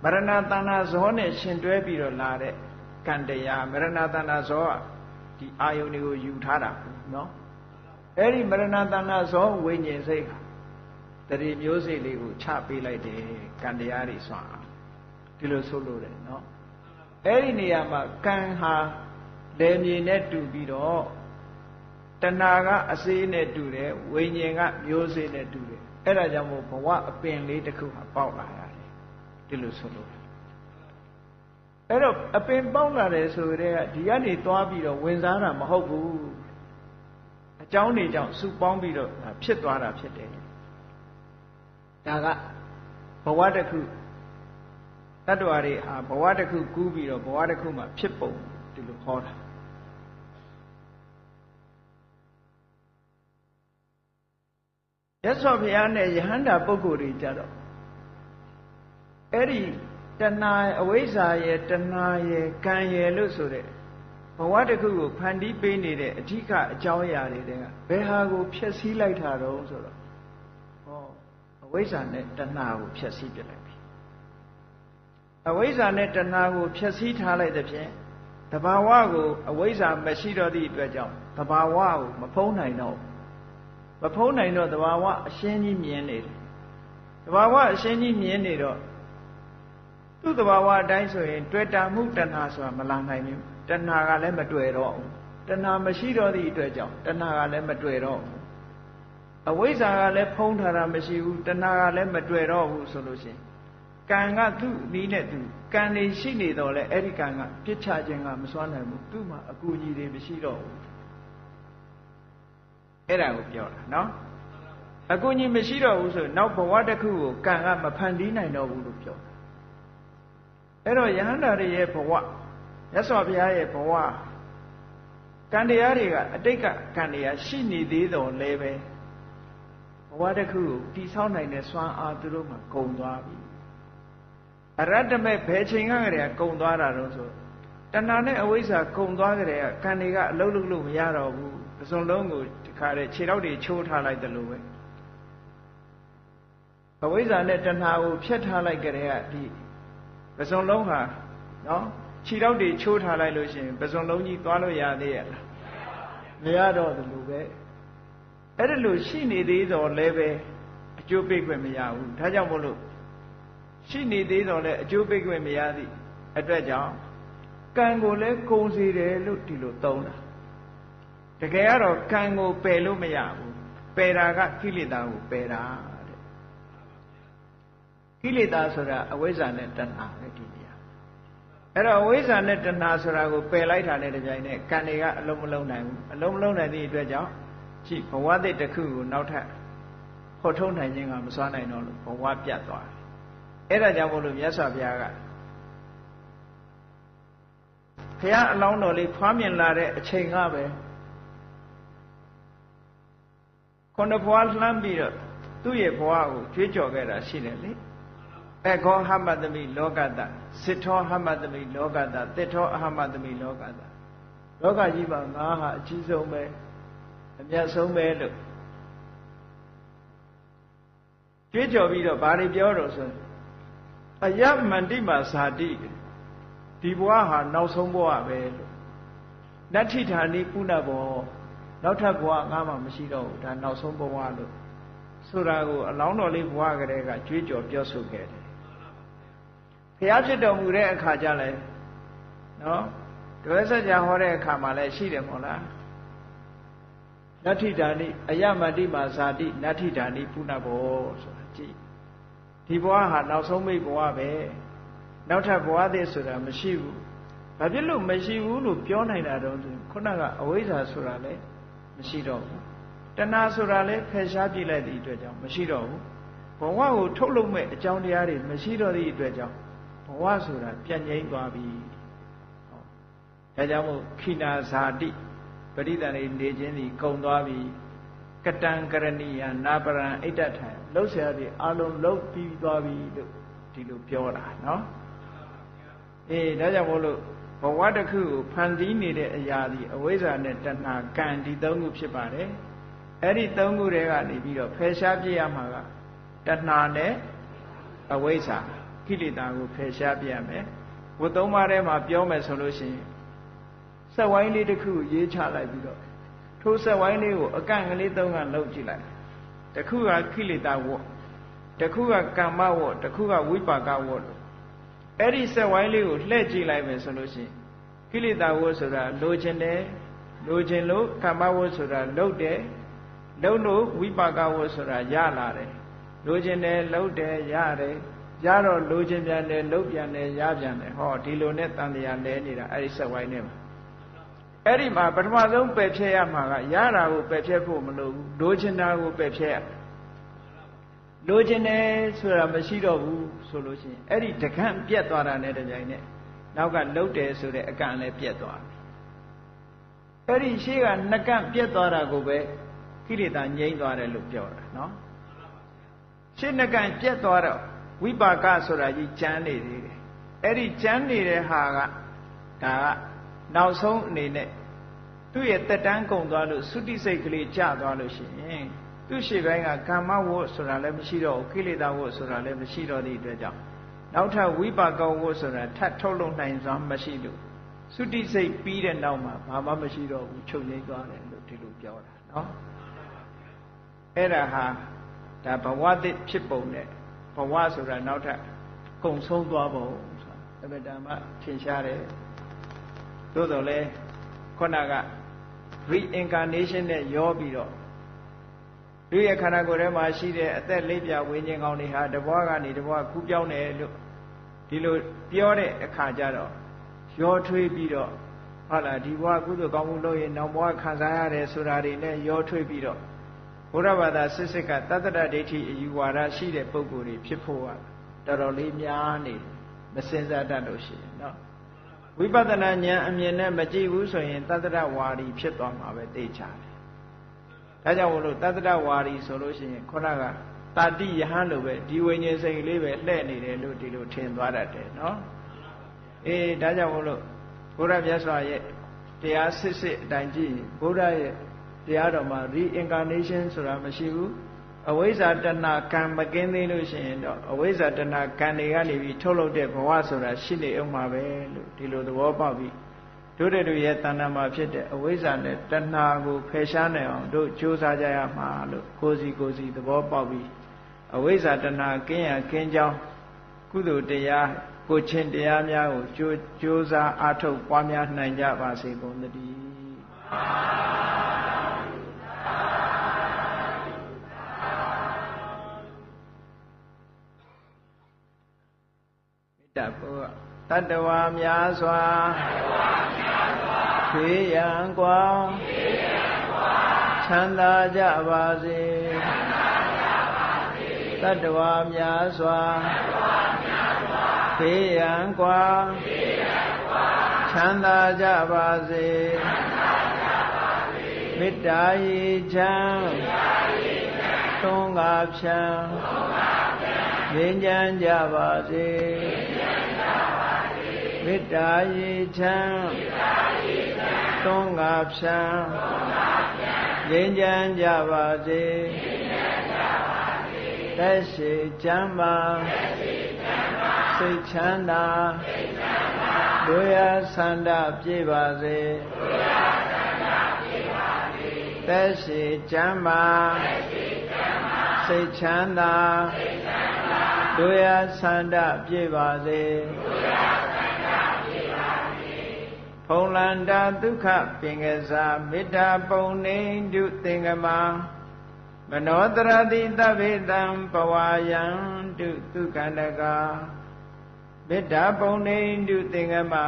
မရဏတဏ္ဍဇောနဲ့ရှင်တွဲပြီးတော့လာတဲ့ကံတရားမရဏတဏ္ဍဇောကဒီအာယုန်တွေကိုယူထားတာနော်အဲ့ဒီမရဏတဏ္ဍဇောဝိညာဉ်စိတ်ဟာတတိမျိုးစိတ်လေးကိုချပေးလိုက်တယ်ကံတရားတွေစွာဒီလိုဆိုလို့တယ်နော်အဲ့ဒီနေရာမှာကံဟာလေမြေနဲ့တူပြီးတော့တဏှာကအစေးနဲ့တူတယ်ဝိညာဉ်ကမျိုးစေ့နဲ့တူတယ်အဲ့ဒါကြောင့်မို့ဘဝအပင်လေးတစ်ခုဟာပေါက်လာရတယ်ဒီလိုဆိုလို့အဲ့တော့အပင်ပေါက်လာတယ်ဆိုတဲ့ကဒီကနေသွားပြီးတော့ဝင်စားတာမဟုတ်ဘူးအကြောင်းတွေကြောင့်စုပေါင်းပြီးတော့ဖြစ်သွားတာဖြစ်တယ်ဒါကဘဝတစ်ခုတတ္တဝါတွေဟာဘဝတစ်ခုကူးပြီးတော့ဘဝတစ်ခုမှာဖြစ်ပုံဒီလိုခေါ်တာရသော်ဘုရားနဲ့ယဟန္တာပုဂ္ဂိုလ်တွေကြတော့အဲ့ဒီတဏှာအဝိဇ္ဇာရဲ့တဏှာရဲ့ကံရဲ့လို့ဆိုတဲ့ဘဝတစ်ခုကိုဖန်တီးပေးနေတဲ့အဓိကအကြောင်းအရာတွေကဘယ်ဟာကိုဖျက်ဆီးလိုက်တာတော့ဆိုတော့အဝိဇ္ဇာနဲ့တဏှာကိုဖျက်ဆီးပြလိုက်ပြီအဝိဇ္ဇာနဲ့တဏှာကိုဖျက်ဆီးထားလိုက်တဲ့ဖြင့်တဘာဝကိုအဝိဇ္ဇာမရှိတော့သည့်အတွက်ကြောင့်တဘာဝကိုမဖုံးနိုင်တော့မဖုံးနိုင်တော့တဘာဝအရှင်းကြီးမြင်နေတယ်တဘာဝအရှင်းကြီးမြင်နေတော့သူ့တဘာဝအတိုင်းဆိုရင်တွေ့တာမှုတဏှာဆိုတာမလာနိုင်ဘူးတဏှာကလည်းမတွေ့တော့ဘူးတဏှာမရှိတော့သည့်အတွက်ကြောင့်တဏှာကလည်းမတွေ့တော့ဘူးအဝိဇ္ဇာကလည်းဖုံးထားတာမရှိဘူးတဏှာကလည်းမတွေ့တော့ဘူးဆိုလို့ရှိရင်ကံကသူ့နည်းနဲ့သူကံနေရှိနေတော့လေအဲ့ဒီကံကပြစ်ချခြင်းကမစွမ်းနိုင်ဘူးသူ့မှာအကူအညီတွေမရှိတော့ဘူးအဲ့ဒါကိုပြောတာနော်အကူအညီမရှိတော့ဘူးဆိုနောက်ဘဝတစ်ခုကိုကံကမဖန်တီးနိုင်တော့ဘူးလို့ပြောတာအဲ့တော့ယဟန္တာတွေရဲ့ဘဝမြတ်စွာဘုရားရဲ့ဘဝကံတရားတွေကအတိတ်ကကံတရားရှိနေသေးတော့လည်းပဲဘဝတစ်ခုကိုတည်ဆောက်နိုင်တဲ့စွမ်းအားသူတို့မှာကုန်သွားပြီအရတ္တမဲ့ဘယ်ချိန်ကတည်းကကုန်သွားတာတော့ဆိုတဏှာနဲ့အဝိဇ္ဇာကုန်သွားကြတဲ့ကံတွေကအလုံးလုံးလို့မရတော့ဘူးအစုံလုံးကိုဒီခါတဲ့ခြေထောက်တွေချိုးထားလိုက်တယ်လို့ပဲအဝိဇ္ဇာနဲ့တဏှာကိုဖျက်ထားလိုက်ကြတဲ့ကဒီပစုံလုံးဟာနော်ခြေထောက်တွေချိုးထားလိုက်လို့ရှိရင်ပစုံလုံးကြီးသွားလို့ရသေးရဲ့လားမရတော့ဘူးလို့ပဲအဲ့ဒါလို့ရှိနေသေးတော့လည်းပဲအကျိုးပေးခွင့်မရဘူးဒါကြောင့်မို့လို့ရှိနေသေးတော့လည်းအကျိုးပေးခွင့်မရသည့်အတွက်ကြောင့်ကံကိုလည်းကုန်စေတယ်လို့ဒီလိုသုံးတာတကယ်ကတော့ကံကိုပယ်လို့မရဘူးပယ်တာကကိလေသာကိုပယ်တာတဲ့ကိလေသာဆိုတာအဝိဇ္ဇာနဲ့တဏှာပဲဒီနေရာအဲ့တော့အဝိဇ္ဇာနဲ့တဏှာဆိုတာကိုပယ်လိုက်တာနဲ့တပြိုင်နက်ကံတွေကအလုံးမလုံးနိုင်ဘူးအလုံးမလုံးနိုင်သည့်အတွက်ကြောင့်ကြည့်ဘဝသစ်တစ်ခုကိုနောက်ထပ်ဖော်ထုတ်နိုင်ခြင်းကမစွမ်းနိုင်တော့လို့ဘဝပြတ်သွားတယ် အဲ့ဒါကြောင့်မို့လို့မြတ်စွာဘုရားကဘုရားအလောင်းတော်လေးဖွားမြင်လာတဲ့အချိန်ကပဲခုနဘွားလှမ်းပြီးတော့သူ့ရဲ့ဘဝကိုကြွေးကြော်ခဲ့တာရှိတယ်လေအခောဟမတမိလောကတစစ်ထောဟမတမိလောကတတစ်ထောအဟမတမိလောကတလောကကြီးမှာငါဟာအကြီးဆုံးပဲအမြတ်ဆုံးပဲလို့ကြွေးကြော်ပြီးတော့ဘာတွေပြောတော့ဆိုအယမန္တိမာဇာတိဒီဘဝဟာနောက်ဆုံးဘဝပဲလို့နတ္ထိဌာနိပုဏ္ဏဘောနောက်ထပ်ဘဝငါမှမရှိတော့ဘူးဒါနောက်ဆုံးဘဝလို့ဆိုတာကိုအလောင်းတော်လေးဘဝကလေးကကြွေးကြော်ပြောဆိုခဲ့တယ်ဘုရားဖြစ်တော်မူတဲ့အခါကျလဲနော်တပည့်ဆက်ကြဟောတဲ့အခါမှာလည်းရှိတယ်မဟုတ်လားနတ္ထိဌာနိအယမန္တိမာဇာတိနတ္ထိဌာနိပုဏ္ဏဘောဆိုတာကြည့်ဒီဘဝဟာနောက်ဆုံးမိတ်ဘဝပဲနောက်ထပ်ဘဝသေးဆိုတာမရှိဘူးဘာဖြစ်လို့မရှိဘူးလို့ပြောနိုင်တာတော့ခုနကအဝိဇ္ဇာဆိုတာလည်းမရှိတော့ဘူးတဏှာဆိုတာလည်းဖယ်ရှားပြစ်လိုက်တဲ့အတွက်ကြောင့်မရှိတော့ဘူးဘဝကိုထုတ်လုပ်မဲ့အကြောင်းတရားတွေမရှိတော့တဲ့အတွက်ကြောင့်ဘဝဆိုတာပြတ်ငြိမ်းသွားပြီဒါကြောင့်မို့ခိနာဇာတိပရိသန္တိနေခြင်းဒီကုံသွားပြီကတံကရဏီယနာပရံအိဋ္ဌထံလှုပ်ရှားပြီးအလုံးလှုပ်ပြီးသွားပြီလို့ဒီလိုပြောတာနော်ဒါကြောင့်မို့လို့ဘဝတစ်ခုကိုဖန်တီးနေတဲ့အရာဒီအဝိဇ္ဇာနဲ့တဏှာကံဒီသုံးခုဖြစ်ပါတယ်အဲ့ဒီသုံးခုတွေကနေပြီးတော့ဖယ်ရှားပြရမှာကတဏှာနဲ့အဝိဇ္ဇာကိလေသာကိုဖယ်ရှားပြရမယ်ဘုသုံးပါးထဲမှာပြောမယ်ဆိုလို့ရှိရင်စက်ဝိုင်းလေးတစ်ခုရေးချလိုက်ပြီးတော့ထိုးစက်ဝိုင်းလေးကိုအကန့်ကလေးသုံးကလှုပ်ကြည့်လိုက်တစ်ခုကကိလေသာဝတ်တစ်ခုကကမ္မဝတ်တစ်ခုကဝိပါကဝတ်လို့အဲ့ဒီစက်ဝိုင်းလေးကိုလှည့်ကြည့်လိုက်မယ်ဆိုလို့ရှိရင်ကိလေသာဝတ်ဆိုတာလိုချင်တယ်လိုချင်လို့ကမ္မဝတ်ဆိုတာလှုပ်တယ်လှုပ်လို့ဝိပါကဝတ်ဆိုတာရလာတယ်လိုချင်တယ်လှုပ်တယ်ရတယ်ရတော့လိုချင်ပြန်တယ်လှုပ်ပြန်တယ်ရပြန်တယ်ဟောဒီလိုနဲ့တန်တရားလဲနေတာအဲ့ဒီစက်ဝိုင်းထဲမှာအဲ့ဒီမှာပထမဆုံးပယ်ဖြဲရမှာကရတာကိုပယ်ဖြဲဖို့မလိုဘူးလိုချင်တာကိုပယ်ဖြဲရလိုချင်တယ်ဆိုတာမရှိတော့ဘူးဆိုလို့ရှိရင်အဲ့ဒီတကန့်ပြတ်သွားတာနဲ့တကြိုင်နဲ့နောက်ကလှုပ်တယ်ဆိုတဲ့အကန့်လည်းပြတ်သွားပြီအဲ့ဒီရှေ့ကနှစ်ကန့်ပြတ်သွားတာကိုပဲကိလေသာငြိမ်းသွားတယ်လို့ပြောတာနော်ရှေ့နှစ်ကန့်ပြတ်သွားတော့ဝိပါကဆိုတာကြီးကျမ်းနေသေးတယ်အဲ့ဒီကျမ်းနေတဲ့ဟာကဒါကနောက်ဆုံးအနေနဲ့သူ့ရဲ့တက်တန်းကုန်သွားလို့သုတိစိတ်ကလေးကျသွားလို့ရှိရင်သူ့ရှေ့ပိုင်းကကာမဝတ်ဆိုတာလည်းမရှိတော့ဘူးကိလေသာဝတ်ဆိုတာလည်းမရှိတော့တဲ့အတွက်ကြောင့်နောက်ထပ်ဝိပါကဝတ်ဆိုတာထပ်ထုတ်လုပ်နိုင်စွာမရှိလို့သုတိစိတ်ပြီးတဲ့နောက်မှာဘာမှမရှိတော့ဘူးချုပ်ငြိမ်းသွားတယ်လို့ဒီလိုပြောတာနော်အဲ့ဒါဟာဒါဘဝသစ်ဖြစ်ပုံနဲ့ဘဝဆိုတာနောက်ထပ်ကုံဆုံးသွားပုံဆိုတာအမှန်တမ်းထင်ရှားတယ်သို့တော်လည်းခုနက reincarnation နဲ့ရောပြီးတော့လူရဲ့ခန္ဓာကိုယ်ထဲမှာရှိတဲ့အသက်လေးပြဝိညာဉ်ကောင်းတွေဟာတဘွားကနေတဘွားကူးပြောင်းတယ်လို့ဒီလိုပြောတဲ့အခါကျတော့ရောထွေးပြီးတော့ဟုတ်လားဒီဘွားကုသိုလ်ကောင်းမှုလုပ်ရင်နောက်ဘွားခံစားရတယ်ဆိုတာတွေနဲ့ရောထွေးပြီးတော့ဘုရားဘာသာစစ်စစ်ကတတ္တရဒိဋ္ဌိအယူဝါဒရှိတဲ့ပုဂ္ဂိုလ်တွေဖြစ်ဖို့ကတော်တော်လေးများနေမစင်စားတတ်လို့ရှိရင်နော်ဝိပဿနာဉာဏ်အမြင်နဲ့မကြည့်ဘူးဆိုရင်တတ္တရဝါဒီဖြစ်သွားမှာပဲသိချတယ်ဒါကြောင့်မို့လို့တတ္တရဝါဒီဆိုလို့ရှိရင်ခုနကတာတိယဟန်လိုပဲဒီဝိညာဉ်စိတ်လေးပဲလှဲ့နေတယ်လို့ဒီလိုထင်သွားတတ်တယ်နော်ဒါကြောင့်မို့လို့ဘုရားမြတ်စွာရဲ့တရားစစ်စစ်အတိုင်းကြည့်ရင်ဘုရားရဲ့တရားတော်မှာ reincarnation ဆိုတာမရှိဘူးအဝိဇ္ဇာတဏှာကံမကင်းသေးလို့ရှိရင်တော့အဝိဇ္ဇာတဏှာကံတွေကနေပြီးထုတ်လုပ်တဲ့ဘဝဆိုတာရှိနေအောင်ပါပဲလို့ဒီလိုသဘောပေါက်ပြီးတို့တဲ့ရဲ့တဏ္ဍာမှာဖြစ်တဲ့အဝိဇ္ဇာနဲ့တဏှာကိုဖယ်ရှားနိုင်အောင်တို့ကြိုးစားကြရမှာလို့ကိုယ်စီသဘောပေါက်ပြီးအဝိဇ္ဇာတဏှာကင်းရကင်းကြောင်းကုသိုလ်တရားကိုချင်းတရားများကိုကြိုးစားအားထုတ်ပွားများနိုင်ကြပါစေကုန်သတည်းမေတ္တာပို့တတ္တဝါများစွာခေယံကွာချမ်းသာကြပါစေတတ္တဝါများစွာ ဘေးရန်ကွာချမ်းသာကြပါစေမေတ္တာရေချမ်းသွန်ကားဖြံငြိမ်းချမ်းကြပါစေမေတ္တာရေချမ်းသွန်ကားဖြံငြိမ်းချမ်းကြပါစေသက်ရှိချမ်းသာစိတ်ချမ်းသာတို့ရဆန္ဒပြည့်ပါစေသက်ရှိချမ်းသာစိတ်ချမ်းသာတို့ရဆန္ဒပြည့်ပါစေဖုံလန္တာဒုက္ခပင်ကစားမေတ္တာပုံနေတုသင်္ကမာမနောတရတိသဗ္ဗေတံဘဝယံတုဒုက္ခန္တကာမေတ္တာပုံနေတုသင်္ကမာ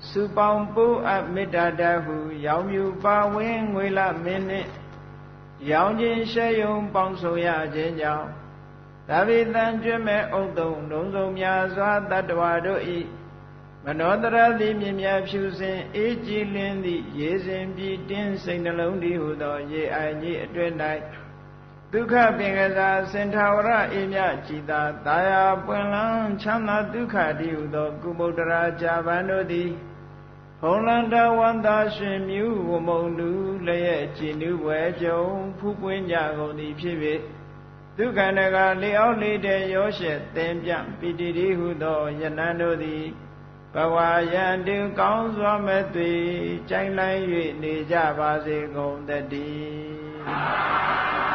စုပေါင်းပူအပ်မေတ္တာတဟုရောင်မြူပါဝင်းငွေလမင်းနှင့်ရောင်ခြင်းရှဲယုံပေါင်းဆိုရခြင်းကြောင့်သဗ္ဗေတံကျွမ်းမဲ့ဥဒ္ဒုံလုံးစုံများစွာတတ္တဝါတို့ဤမနောတရတိမြင်မြဖြူစင်အေးကြည်လင်းသည့်ရေစဉ်ပြီးတင်းစိတ်နှလုံးတည်းဟုသောရေအိုင်ကြီးအတွင်၌ဒုက္ခပင်ကစားစင်ထာဝရအေးမြကြည်သာတာယာပွင့်လန်းချမ်းသာဒုက္ခတည်းဟုသောကုမုဒ္ဒရာဇာဗန်တို့သည်ဖုံလန္တဝန္တာရှင်မြူဝမုံလူလျက်ကြည်နူးပွဲကြုံဖူးပွင့်ကြကုန်သည်ဖြစ်၍ဒုက္ခန္တကလေအောက်လေးတဲ့ရောရှက်သင်ပြပိတိတိဟုသောယနံတို့သည်ဘဝယံတုကောင်းစွာမဲ့သွေကြိုင်လိုက်၍နေကြပါစေကုန်တည်း